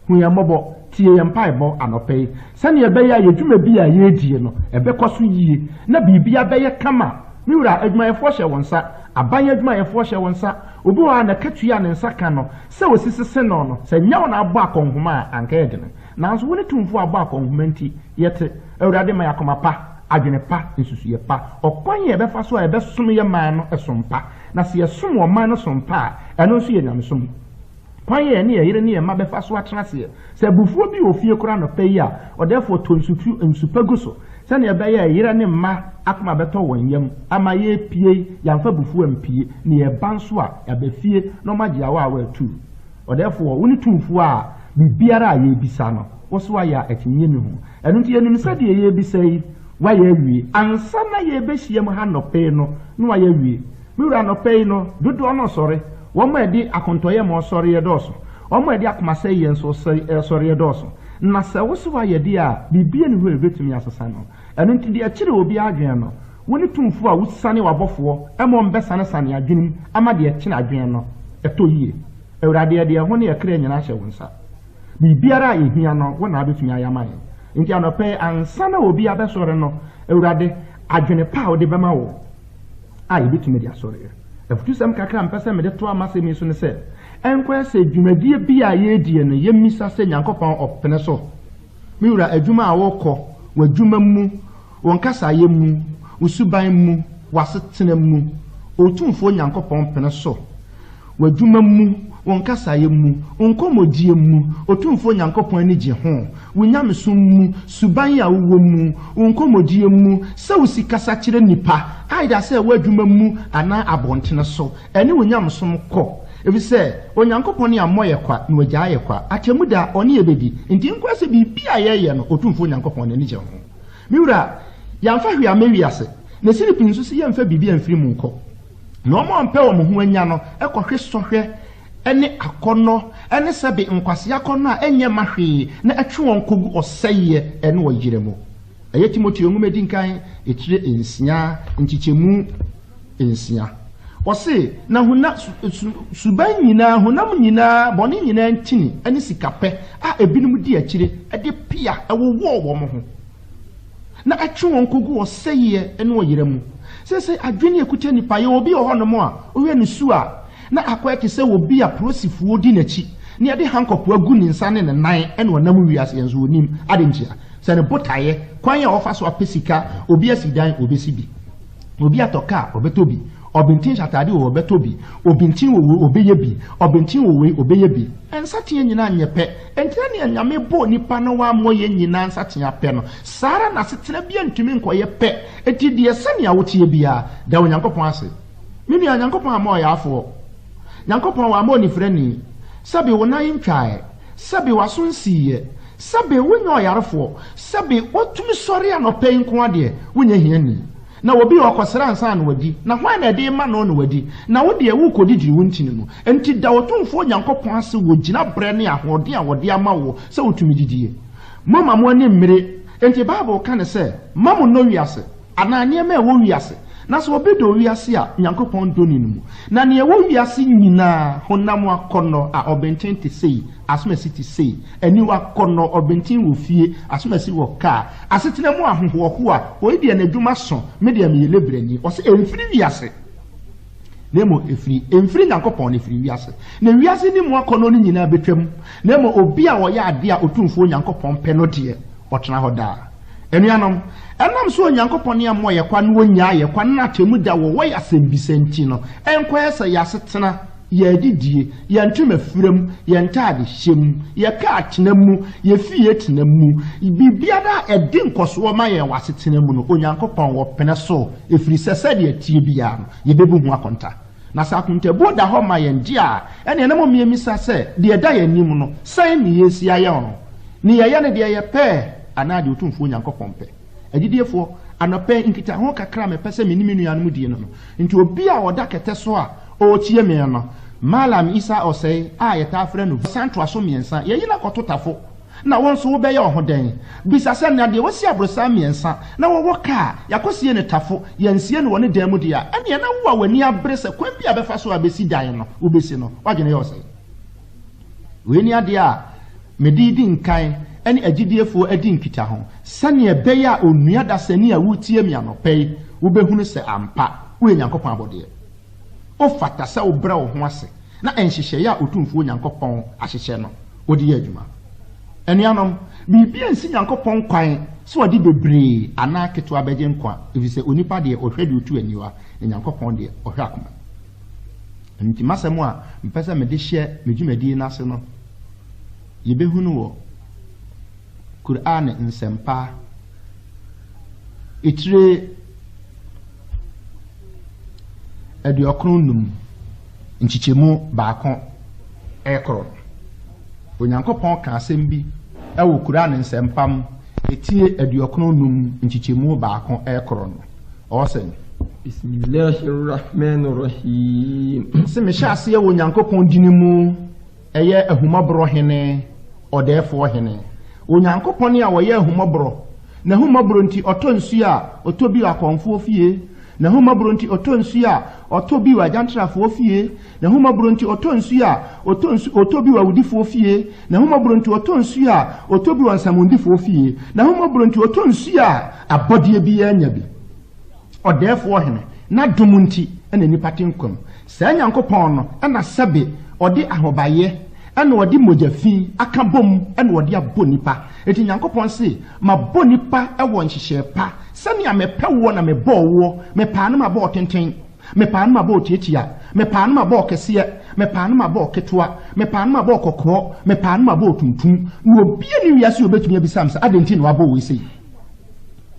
hu yɛn mmɔbɔ tie yɛn mpaebɔ anɔpɛ sɛnea ɛbɛyɛ a yɛdwuma bi a yɛredie no ɛbɛkɔ so yie na biribia bɛyɛ kama me wura adwumayɛfoɔ hyɛ wɔn nsa aban adwumayɛfoɔ hyɛ wɔn nsa obi wɔ a na katua ne nsa ka no sɛ osisi no sɛ nya na abɔ akɔnhoma a anka yɛ dene nanso wo ne tumfo abɔ akɔnhoma nti yɛte awurade ma yakoma pa adwene pa nsusuyɛ pa ɔkwan yɛ bɛfa so a yɛbɛsom yɛ man no ɛsom pa na sɛ yɛsom wɔ man no som pa a ɛno nso yɛ nyamesom kwan yɛ ne yɛyere ne yɛ ma bɛfa so atena seɛ sɛ abufuo bi wɔ fie kora no pɛ yi a ɔdɛɛfoɔ tɔ nsupa gu so sɛnea ɛbɛyɛ yɛyere ne mma akoma bɛtɔ wɔn yam ama yɛpie yɛmfa bufuo mpie ne yɛba nso a yɛbɛfie na ɔmagye awa a wɔatu ɔdɛɛfoɔ wo ne tumfuo a biribiara a yɛbisa no wo so ayɛ a ɛtinye ne ho ɛno nti yɛnim sɛdeɛ yɛbisa yi wayɛ awie ansa na yɛbɛhyia mu ha nnɔpɛ no na wayɛ awie me wura nnɔpɛ yi no dodoɔ no sɔre wɔn a yɛde akontɔyɛ ma ɔsɔre yɛ dɔɔso wɔn a yɛde akomasɛ yɛ nso sɔre yɛ dɔɔso na sɛ wo so wayɛ deɛ a biribia ne ho ɛbɛtumi asesa no ɛno nti deɛ akyire obi adwene no wo ne tumfuo a wosane wabɔfoɔ ɛma ɔmbɛsanesane adwenem ama deɛ kyene adwene no ɛtɔ yie awurade deɛ ho ne yɛkra nyinaa hyɛ wo nsa biribiara a yɛhia no wo na abɛtumi ayama yɛn nti anɔpɛ ansa na obi abɛsɔre no awurade adwene pa a wode bɛma wo a yɛbɛtumi de asɔre afutusɛm kakra mpɛ sɛ mede to ama sɛ mi so ne sɛ ɛnkɔ sɛ dwumadie bi a yɛdie no yɛmmisa sɛ Nyankopɔn ɔpene so me wura adwuma a wɔkɔ w'adwuma mu wɔn kasayɛ mu usuban mu wasetena mu otumfo Nyankopɔn pene so w'adwuma mu wɔn kasayɛ mu nkɔmɔdie mu otumfo Nyankopɔn ani gye ho wonyamesom mu suban a wowɔ mu nkɔmɔdie mu sɛ wo sikasa kyerɛ nipa aida sɛ w'adwuma mu ana abɔntene so ɛne wonyamesom kɔ efisɛ Onyankopɔn ne amɔ yɛ kwa na wagya yɛ kwa atemu da ɔne yɛ bedi nti nkɔ sɛ biribi a yɛyɛ no otumfo Nyankopɔn n'ani gye ho me wura yɛmfa hwɛ amawiase na siripi nso sɛ yɛmfa biribi amfiri mu nkɔ na ɔmo ampɛ wɔ mo ho anya no ɛkɔhwe sɔhwɛ ɛne akɔnɔ ɛne sɛbe nkwase akɔnɔ a ɛnyɛ mahwee na ɛtwe wɔn kogu ɔsɛyɛ ɛne wɔ yire mu ɛyɛ Timoteo nwoma di nkan etire ensia nkyikyɛmu ensia ɔse na hona suban nyinaa honam nyinaa bɔne nyinaa ntini ɛne sikapɛ a ebinom di akyire ɛde pia ɛwowɔ wɔ mo ho na atwe won kogu oseye ene oyeremu sese adwene ekuta nipa ye obi ohonom a owe ne su a na akwa ke se obi a prosifuo di nachi ne ade hankopo agu ne nsa ne nan ene onam wiase enzo onim ade ntia se ne botaye kwan ya ofa so apesika obi asidan obesibi obi atoka obetobi obintin shatade obetobi obintin wo obeyebi obintin wo obeyebi ensate nyina nyepe entene anyame bo nipa no wa moye nyina nsate ape no sara na setena bia ntumi nkoye pe eti de sane awotie bia da onyankopon ase minu anyankopon ama ya afo nyankopon wa ma oni frani sabe wona yintwae sabe wasonsiye sabe wonyo oyarefo sabe otumi sori anope nko ade wonya hiani na obi okosera ansa na wadi na hwan na de ma no no wadi na wo de ewu kodidiri wontini no enti da wotumfo nyankopon ase wogina bre ne ahode a wode ama wo se wotumi didie mama mo ani mmere enti bible kan se mamu no wiase ananie ma wo wiase na so obi do wiase a nyankopon do ni mu na ne wo wiase nyina honam akono a obenten te sei asomasi te sei ani wakono obenten wo fie asomasi wo ka asetena mu ahoho a oidi na adwuma so media me yelebrani o se emfiri wiase nemo emfiri nyankopon ne firi wiase na wiase ni mu akono ni nyina betwam nemo obi a wo ya ade a otumfo nyankopon pe no de otena hoda enuanom enam so nyankopon ya mo ye kwa no nya ye kwa na temu da wo ya sembisenti no enko esa ya setena ye didie ye ntuma firam ye ntade hyem ye ka atenamu ye fie tenamu bibia da edi nkoso ma ye wasetenamu no onyankopon wo pene so efiri sese de atie bia no ye bebu hu akonta na sa akonta bo da ho ma ye ndia ene na mo miemisa se de da ye nim no sai mi yesi aye no ni ye ne de ye pe anade otumfo nyankopon pe adidefo anope nkita ho kakra me pese menimi nuanom die no nti obi a oda kete so a o tie me no malam isa osei a yeta frɛ no santo aso miensa ye yina kototafo na won so wo bɛyɛ ohoden bisa sɛ na de wosi abrosa miensa na wo woka yakosie ne tafo yansie ne wone dan mu dia ɛne na wo a wani abre sɛ kwan bi abɛfa so abesi dan no wo besi no wagene yɛ osei we ni ade a medidi nkan ɛne agidiefo adi nkita ho sane ɛbɛyɛ a onua da sani a wotie mi anɔpɛi wo behunu sɛ ampa wo nyankopɔn abɔdeɛ o fata sɛ wo bra wo ho ase na ɛnhyehyɛ a otumfo nyankopɔn ahyehyɛ no wodi yɛ adwuma ɛnuanom bibia nsi nyankopɔn kwan sɛ wɔde bebree anaa ketewa bɛgye nkwa efisɛ onipa deɛ ɔhwɛ de otu aniwa na nyankopɔn deɛ ɔhwɛ akoma nti masɛm a mpɛ sɛ mede hyɛ medwumadie no ase no yɛbɛhunu wɔ Quran nsempa etire aduokronum nchichemu baako ekro onyankopɔn ka asɛm bi ɛwɔ Quran nsempam etie aduokronum nchichemu baako ekro no ɔsɛn Bismillahirrahmanirrahim se me hyɛ ase wɔ onyankopɔn dini mu ɛyɛ ahumabro hene ɔdɛɛfo hene onyankopɔn a wɔyɛ ahumabro na ahumabro nti ɔtɔ nsu a ɔtɔ bi akɔnfo fie na ahumabro nti ɔtɔ nsu a ɔtɔ bi wajantrafo fie na ahumabro nti ɔtɔ nsu a ɔtɔ bi wawudifo fie na ahumabro nti ɔtɔ nsu a ɔtɔ bi wansamundifo fie na ahumabro nti ɔtɔ nsu a abɔdeɛ bi anya bi ɔdɛɛfo hene na dom nti ɛna nipa tenkom saa nyankopɔn no ɛna sɛbe ɔde ahobayɛ ɛna ɔde mogyafi aka bom ɛna ɔde abɔ nipa eti nyankopɔn se ma bɔ nipa ɛwɔ nhyehyɛ pa sɛnea mepɛ wo na mebɔ wo mepaa no ma bɔ tenten mepaa no ma bɔ tietia mepaa no ma bɔ kɛseɛ mepaa no ma bɔ ketewa mepaa no ma bɔ kɔkɔɔ mepaa no ma bɔ tuntum na obi ani wiase obetumi abisam sɛ adɛnti na wabɔ wo sei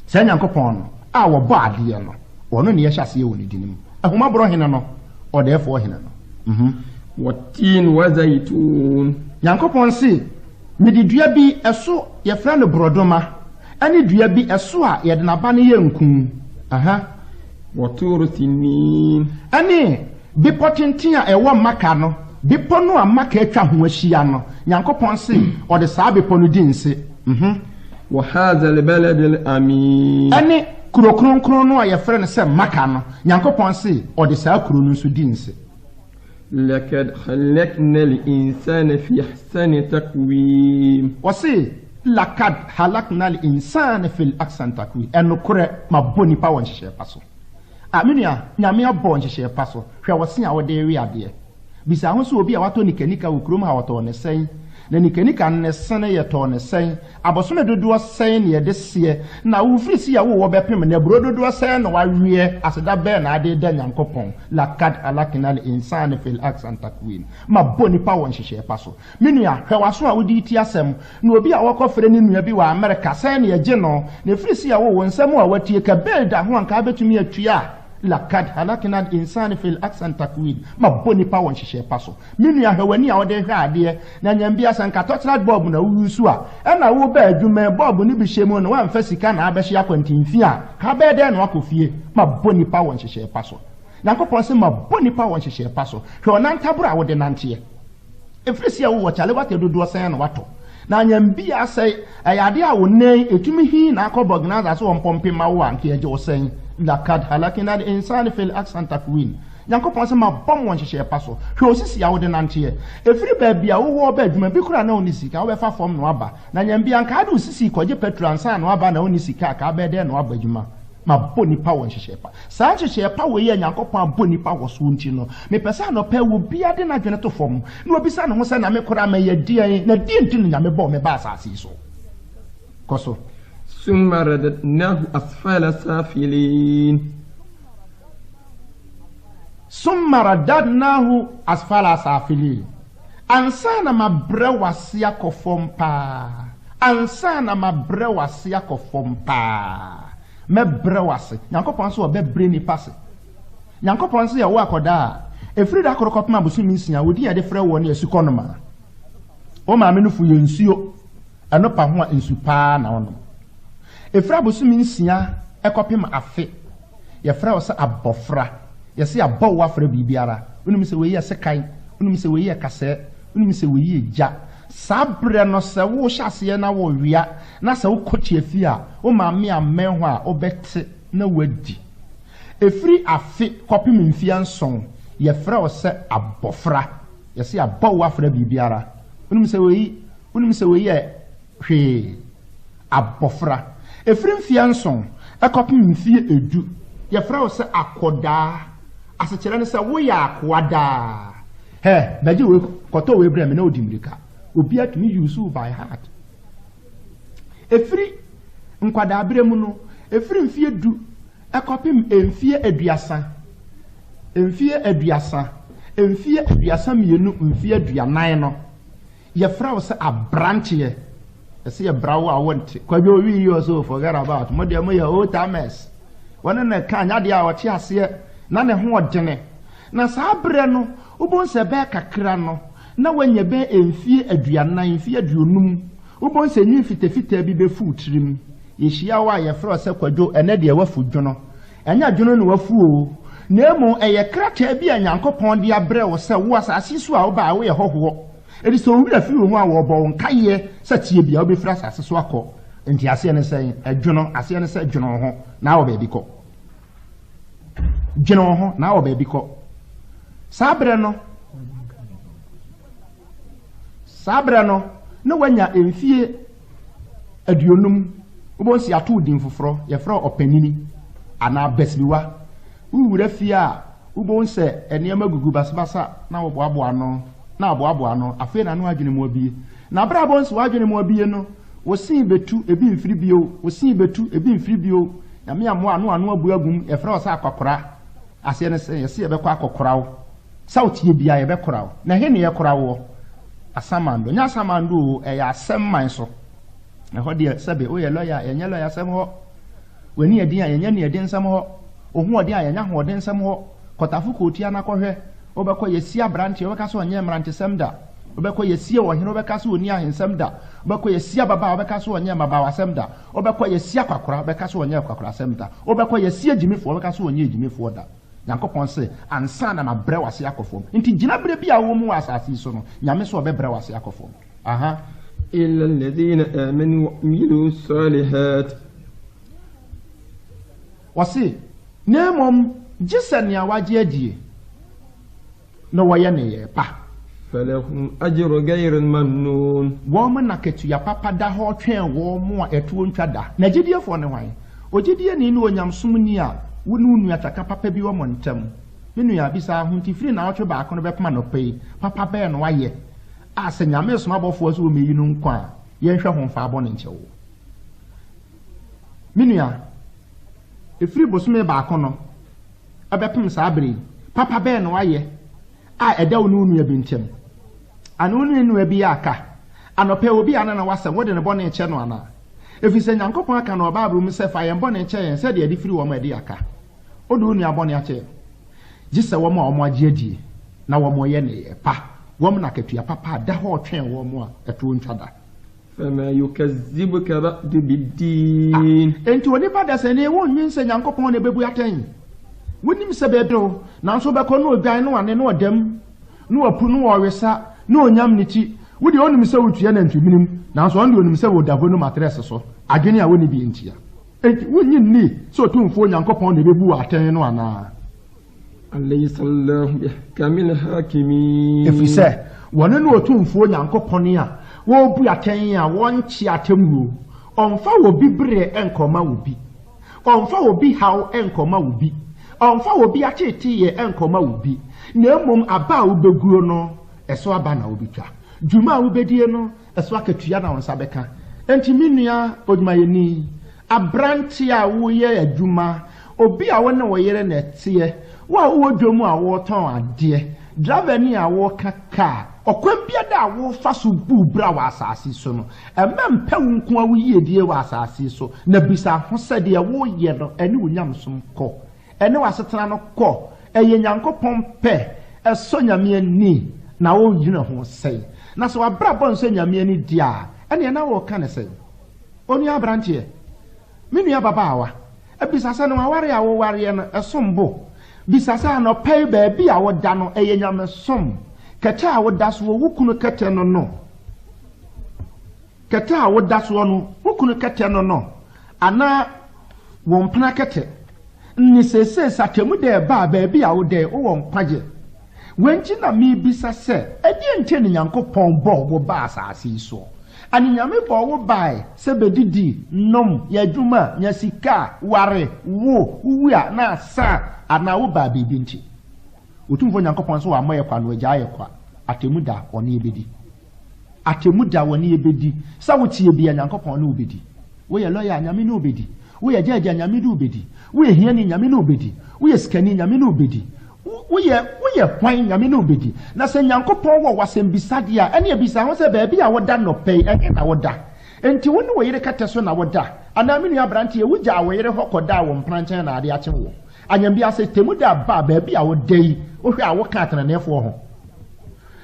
saa nyankopɔn no a wɔbɔ adeɛ no ɔno ne yɛhyɛ aseɛ wɔ ne dinim ahomaboro hene no ɔdɛɛfoɔ hene no Watin wa zaitun nyankopɔn se mede dua bi ɛso yɛfrɛ no brodoma ɛne dua bi ɛso a yɛde naba no yɛ nkum Watur sinin ɛne bepɔ tenten a ɛwɔ maka no bepɔ no a maka atwa ho ahyia no nyankopɔn se ɔde saa bepɔ no di nse wa hadha albalad alamin ɛne kuro kronkron no a yɛfrɛ no sɛ maka no nyankopɔn se ɔde saa kuro no nso di nse لقد خلقنا الإنسان في أحسن تقويم وسي lakad halakna al-insana fil ahsani taqwim enokore maboni pa won hye paso aminia nyame abon hye paso hwe wosen a wode wi ade bisa ho so obi a wato nikanika wo krom ha wato ne sen na nikanika ne sen ye to ne sen abosome dodo sen ne ye de se na wo firi si ya wo bepem na bro dodo sen na wawie aseda be na ade da nyankopon lakad halakna al-insana fil ahsani taqwim maboni pa won hye paso minua hwe waso a wodi ti asem na obi a wakofre ne nua bi wa America sen ne ye je no na firi si ya wo nsem a watie ka belda ho anka betumi atua lakad halakna al-insana fil ahsani taqwim maboni pa won hye paso minua hwani a wode hwe ade na nyambia sanka touchlight bulb na wusu a na wo ba adwuma bulb ni bi hyemu no wan fa sika na abehye akwantimfi a ka be de na akofie maboni pa won hye paso nyankopon se maboni pa won hye paso hwe onantabura wode nante efrisi a wo chale wate dodo sen na wato na nyambia sai ayade a wonne etumi hi na akobognaza so pompem ma wo anke eje osen lakad halakna al-insana fil ahsani taqwim nyankopon se mabom won hye paso hwe osisi a wode nante efri ba bia wo ba adwuma bi kura na oni sika wo fa fom no aba na nyambia nka ade osisi koje petransa no aba na oni sika ka be de no aba adwuma maboni pa won hye pa sa hye pa wo ye nyankopon aboni pa wo so nti no me pesa no pa wo bia de na dwene to fom na obi sa no ho se na me kura ma ye die na die nti no nyame bo me ba asasi so koso ثم رددناه أسفل سافلين ثم رددناه أسفل سافلين ansana mabre wasia kofom pa ansana mabre wasia kofom pa mebre wase nyankopon so obebre ni pase nyankopon so ye wo akoda efiri da korokopma busumi nsia wodi ya de frɛ wo ne asukonoma o ma me no fu ye nsuo eno pa ho nsu pa na ono efra busumi nsia ekopem afe ye frɛ wo se abofra ye se abɔ wa frɛ bibiara unum se we ye sekan unum se we ye kase unum se we ye ja sabre no se wo hyase na wo wia na se wo kotie fi a o ma me amɛho a obɛte na wadi efri afe kopem mfia nson ye frɛ wo se abofra ye se abɔ wa frɛ bibiara unum se we ye hwe abofra efri mfia nson ekopem mfie edu ye frɛ wo se akoda asekere ne se wo ya akwada he baji we koto we brem na odimirika obi atumi use by heart efri nkwada brem no efri mfie du ekopem emfie aduasa mienu mfie aduanan no ye frɛ wo se abranche ese ye brawo a wonte kwabi owi yi so forget about mo de mo ye old timers wona na kan ade a wote ase na ne ho odene na sabre no ubon se be kakra no na wanya be emfie aduanan mfie aduonum ubon se nyi fitefita bi be fu tirim ye hia wa ye frɛ se kwadwo ene de wafu dwono enya dwono no wafu o na emu eye krata bi anyankopɔn de abrɛ wo se wo asase so a wo ba wo ye hoho edi so wura fi wo a wo bɔ nkaye se tie bia wo be fra asase so akɔ nti ase ne se adwono ase ne se dwono ho na wo ba bi kɔ dwono ho na wo ba bi kɔ sabre no na wanya emfie aduonum ubonsi ato din foforo ye fra opanini ana besliwa uwura fi a ubonse enema gugu basbasa na wo boabo ano afi na no adwene mu abie na bra bonse wa adwene mu abie no wosin betu ebi mfiri bio na me amo ano abu agum ye fra osa akokora ase ne se ye se ye bekɔ akokora sauti bia ye bekora na he ne ye kora wo asamando nya asamando ya asemman so na ho de sebe o ye lawyer ye nya lawyer sem ho wani edin a ye nya ne edin sem ho ohu ode a ye nya ho ode sem ho kotafu ko tia na kɔhwɛ obekɔ ye sia branche obeka so onye mrante sem da obekɔ ye sia wo hene obeka so oni ahensem da obekɔ ye sia baba obeka so onye maba wasem da obekɔ ye sia kwakora obeka so onye kwakora sem da obekɔ ye sia jimifo obeka so onye jimifo da nyankopɔn se ansa na mabrɛ wase akɔfom nti gina brɛ bi a wo mu asase so no nyame so obɛbrɛ wase akɔfom aha illa alladhina amanu wa amilu salihat wase nemom gisania waje adie no wɔyɛ ne yɛ pa فلهم أجر غير ممنون woman na ketua papa da ho twen wo mo a etuo ntwa da na gidiefo ne hwan ogidie ni ne onyamsom ni a wonu nu ataka papa bi wo mo ntam menu ya bisa ho ntifiri na otwe ba kono bepama no pei papa be no waye a se nyame so mabofo so wo meyi no nkwa ye nhwe ho mfa abo ne nchewo menu ya efiri bosume ba kono abepem sa abere papa be no waye a eda wonu nu ya bi ntem anu nu bi aka anope obi anana wase wode ne bone che no ana efise nyankopon aka no ba brum se fa ye bone che yen se de ade firi wo ma de aka odu nu abone ache gise wo ma o mo age adie na wo mo ye ne pa wo na katua papa da ho twen wo mo a eto ntwada فما يكذبك بعد بالدين enti woni pa da se ne wo nwin se nyankopon ne bebu atan wonim se bedo na so be ko no odwan no ane no odam no apu no wesa no onyam ne ti wodi onim se wotua na ntwibinim na so onde onim se wodavo no matress so adwene a woni bi ntia enti wonyin ni so tumfo nyankopon ne bebu atan no ana أليس الله بأحكم الحاكمين efise wona no tumfo nyankopon a wo bu atan a wonchi atemwo onfa wo bibre enkoma wo bi onfa wo bi haw enkoma wo bi onfa wo bi achetiye enkoma wo bi na emom aba wo beguo no eso aba na wo bitwa djuma wo bedie no eso akatua na wonsa beka enti minua odjumayeni abranti a wo ye adjuma obi a wona wo yere na tie wa wo dwomu a wo ton ade driver ni a wo kaka okwam bia da wo fa so bu bra wa asase so no emempe wo nko a wo yiedie wa asase so na bisa ho sede wo ye no ene wonyamsom ko ene wasetena no ko eye nyankopon pe eso nyame ani na wo yina ho sei na so abra bon so nyame ani dia ene na wo ka ne sei onu abrantie minua babaawa ebisa se no aware a wo ware no esombo bisa se no pay ba bi a wo da no eye nyame som keta a wo da so wo kunu kete no no keta a wo da so no wo kunu kete no no ana wo mpana kete ni sese satemu de ba bi a wo de wo mpaje wenchi na mi bisa se edi nche ni nyankopon bo wo ba asase so ani nyame bo wo bai se bedidi nom ya djuma nya sika ware wo wuya na sa ana wo ba bibi nchi otumfo nyankopon so wa moye kwa no agya ye kwa atemu da oni ebedi atemu da woni ebedi sa wo tie bia nyankopon no obedi wo ye lawyer nyame no obedi wo ye jaja nyame no obedi wo ye hiani nyame no obedi wo ye skani nyame no obedi wo ye kwan nyame no obedi na se nyankopon wo wasem bisade a ene ebisa ho se ba bia wo da no pay ene na wo da enti wo ne wo yire kete so na wo da ana menu abrante e wo ja wo yire hokoda wo mpranchen na ade ache wo anyambia se temu da ba bia wo dei wo hwe a wo ka atenanefo ho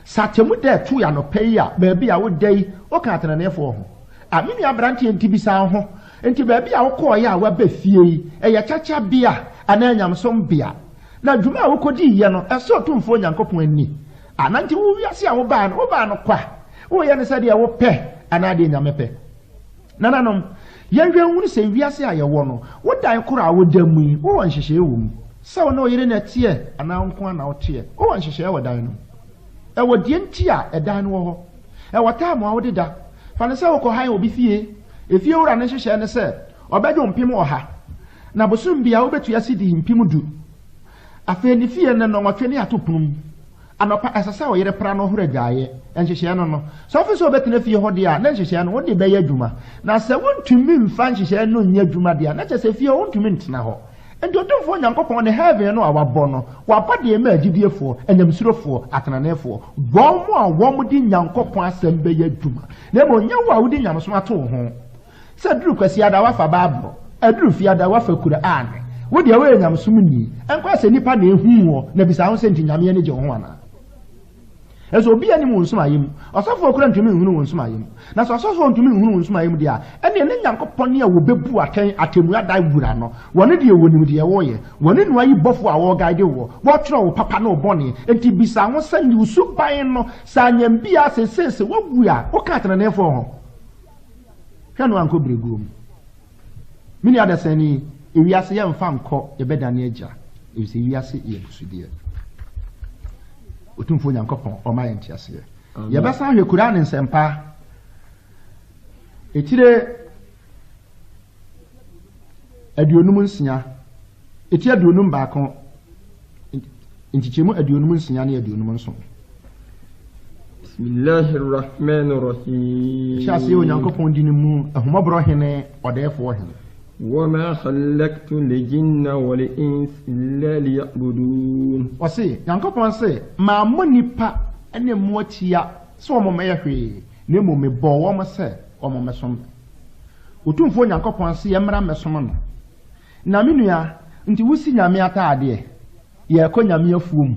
sa temu da tu ya no pay a bia wo dei wo ka atenanefo ho amenu abrante enti bisa ho enti bia wo ko ya wa ba fie e ya chacha bia ana nyamsom bia na djuma a wo kodi ye no eso tumfo nyankopon ani ananti wo wiase a wo ba no kwa wo ye ne sade ya wo pe ana de nyame pe nananom yenhwe hunu se wiase a ye wo no wo dan koro a wo damu yi wo won hyehye wo mu sa wo na o yire na tie ana nko na wo tie wo won hyehye wo dan no e wo die nti a e dan no ho e wo ta mo a wo deda fa ne se wo ko han obi fie e fie wura ne hyehye ne se obedwo mpem oha na bosum bia wo betu asidi mpem du afa ni fie ne no nwatwe ne atopum anopa asasa wo yire pra no hura gaaye enhyehye no no so ofisi obetena fie ho de a na enhyehye no wo de beye adwuma na se wontumi mfa enhyehye no nya adwuma de a na chese fie wontumi ntena ho endodomfo nyankopon ne heaven no awabo no waba de ma agidiefo enyamsurofo atenanefo bomo a womo di nyankopon asem beye adwuma na mo nya wo a wo di nyamso ato ho se duru kwasi ada wafa babro aduru fie ada wafa Qur'an wo de we nyamsom ni enko se nipa na ehu wo na bisa ho se nti nyame ne je ho ana eso obi ani mu nsum ayim osofo okura ntumi nhunu nsum ayim na so osofo ntumi nhunu nsum ayim dia ene ne nyankopon ne a wo bebu akan atemu ada wura no woni de wonim de wo ye woni no ayi bofo a wo guide wo wo tro wo papa no boni enti bisa ho se ni usu ban no sa nyam bia se wo gu a wo ka tena ne fo ho hwanu anko bregum mini adasani ewiase ye mfa nko ye bedane agya ewise wiase ye busudie otumfo nyankopon o ma yentiase ye besa hwe Quran nsempa etire aduonum nsia eti aduonum baako ntichemu aduonum nsia na aduonum nso Bismillahir Rahmanir Rahim. Shasi o nyankopon dinimu ahomabro hene odefo hene. وما خلقت الجن والإنس إلا ليعبدون. Wasi nyankopon se ma monipa ene muatia so mo meyehwe ne mo mebo wo mo se o mo mesom. Otumfo nyankopon se yemra mesom no. Na menua nti wusi nyame ataade ye ko nyame afuom.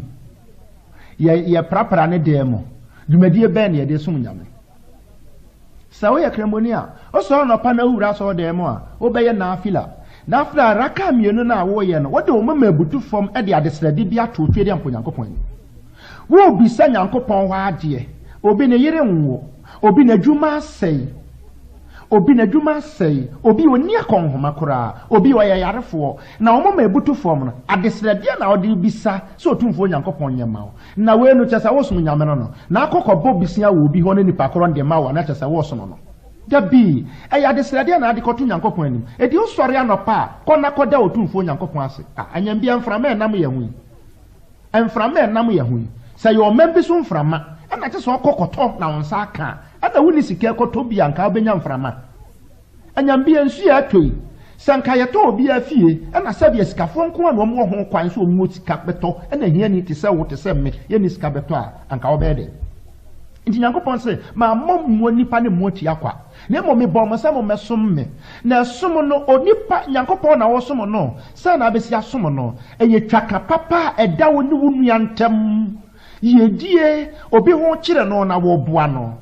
Ye prapra ne demo. Dwumadie ben ye de som nyame. Sawo ya kremonia o so no pa na wura so demo a obeye na afila raka mienu na wo ye no wode o mama butu fom e de adesrade bi ato twede amponyankopon wo bisa nyankopon wa ade obi ne yere nwo obi na dwuma sei obi oni akonhoma kora obi o yayarefo na o mama butu fom no adesrade na ode bisa so otumfo nyankopon nyema na we no chesa wo sum nyame no na akokọbọ bisia wo bi ho ne nipa koro de ma wo na chesa wo sum no dabi eya adesrade na ade kotu nyankopon anim edi usori anopa kona koda otumfo nyankopon ase anyambia mframa enam ye hu emframa enam ye hu say your members mframa na chesa okokoto na wonsa aka ada wuni sika koto bi anka obenya mframa anyambia nsu ya atoi sanka yeto obi afie na sabe sikafo nko na omo ho kwan so omo sika beto na hia ni tese wo tese me ye ni sika beto a anka obede nti nyankopon se ma mommo nipa ne moti akwa na mo me bom se mo mesom me na som no onipa nyankopon na wo som no se na besi asom no eye twaka papa eda wo ni wunu yantem yedie obi ho kire no na wo boa no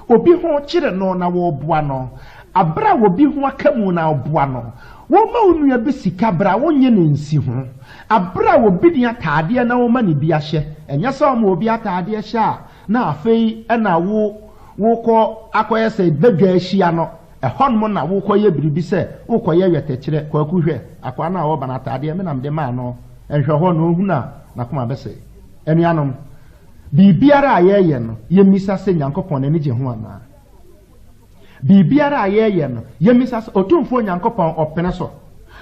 obi ho kire no na wo boa no abra wo bi ho akamu na oboa no wo ma onua bi sika bra wonye ne nsi ho abra wo bi ni ataade na wo ma ne bi ahye enya sa mo obi ataade hye na afei na wo ko akoye se bedwa ahia no ehon mo na wo ko ye biribi se wo ko ye wetechire kwa kuhwe akwa na wo ba na ataade me nam de ma no enhwe ho no hu na koma bese enuanom bibiara ayeye no ye misa se nyankopon na ni je ho ana bibiara ayeye no yemisa se otumfo nyankopon opene so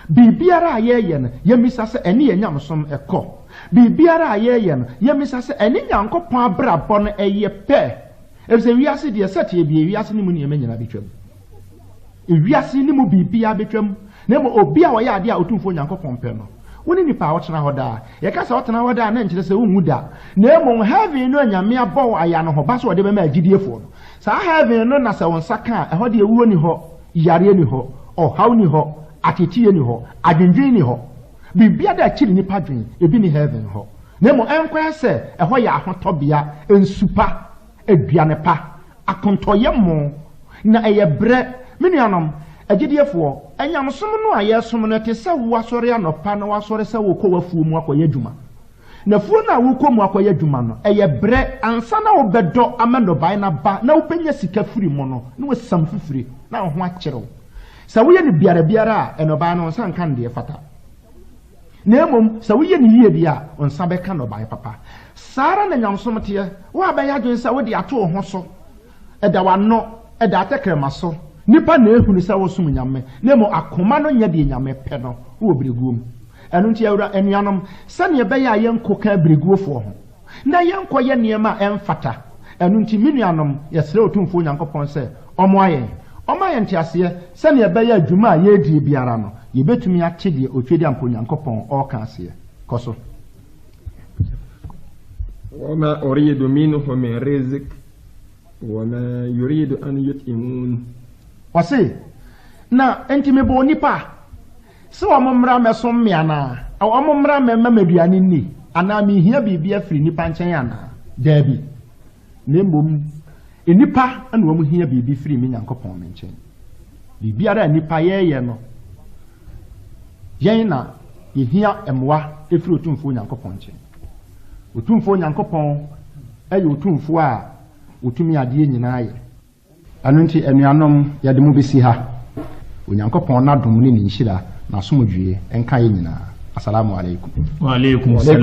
bibiara ayeye no yemisa se eni yenyamsom ekọ bibiara ayeye no yemisa se eni nyankopon abrabọ no eye pe efse wiase de sete bi wiase ni mu ne yemenyina betwam wiase ni mu bibia betwam na mo obi a woya ade a otumfo nyankopon pe no woni nipa wotena hoda ye ka se wotena hoda na nkyere se wonwu da na mo heaven no anyame abọ aya no ho ba so de be ma agidiefo no sa heaven no na se won saka e ho de ewuo ni ho yare ni ho o haw ni ho atetiye ni ho adwendwen ni ho bibia da kiri nipa dwen ebi ni heaven ho na mo enkwa se e ho ya ahotobia ensupa aduane pa akontoye mo na eye bre menuanom agidiefo enyamsom no ayesom no te se wo asore anopa na wasore se wo ko wafuo mu akoye adwuma na fuo na wo ko mu akoye adwuma no eye bre ansa na wo bedo amendo bai na ba na wo penya sika firi mo no na wasam fifiri na ho akyerew sa wo ye ne biara eno ba no nsa nka de fata na emom sa wo ye ne yie bia onsa be ka no bai papa sara na nyamsom te wo abaye adwen sa wo de ato ho so eda wano eda atekrema so nipa na ehunu sa wo sum nyame na mo akoma no nya de nyame pe no wo breguom enu nti awura enuanom sane be ya yenko ka breguofo ho na yenko ye niema emfata enu nti menuanom yesre otumfo nyankopon se omoaye ntiase sane be ya adwuma ye die biara no ye betumi atede otwede ampo nyankopon oka ase koso وما أريد منهم من رزق وما يريد أن يطعمون. Wasi na enti mebo nipa se wa momra mesom me ana o momra me maduane ni ana me hia bibia firi nipa nchen ana dabi nembom enipa ana wo hia bibi firi me nyankopon me nchen bibia ra nipa ye no yen na ye hia emwa efiri otumfo nyankopon nchen otumfo nyankopon ayo otumfo a otumi ade nyina ye anunti enuanom yade mu besi ha onyankopon na dom ne nhyira na somdwie enka ye nyina assalamu alaikum wa alaikum assalam.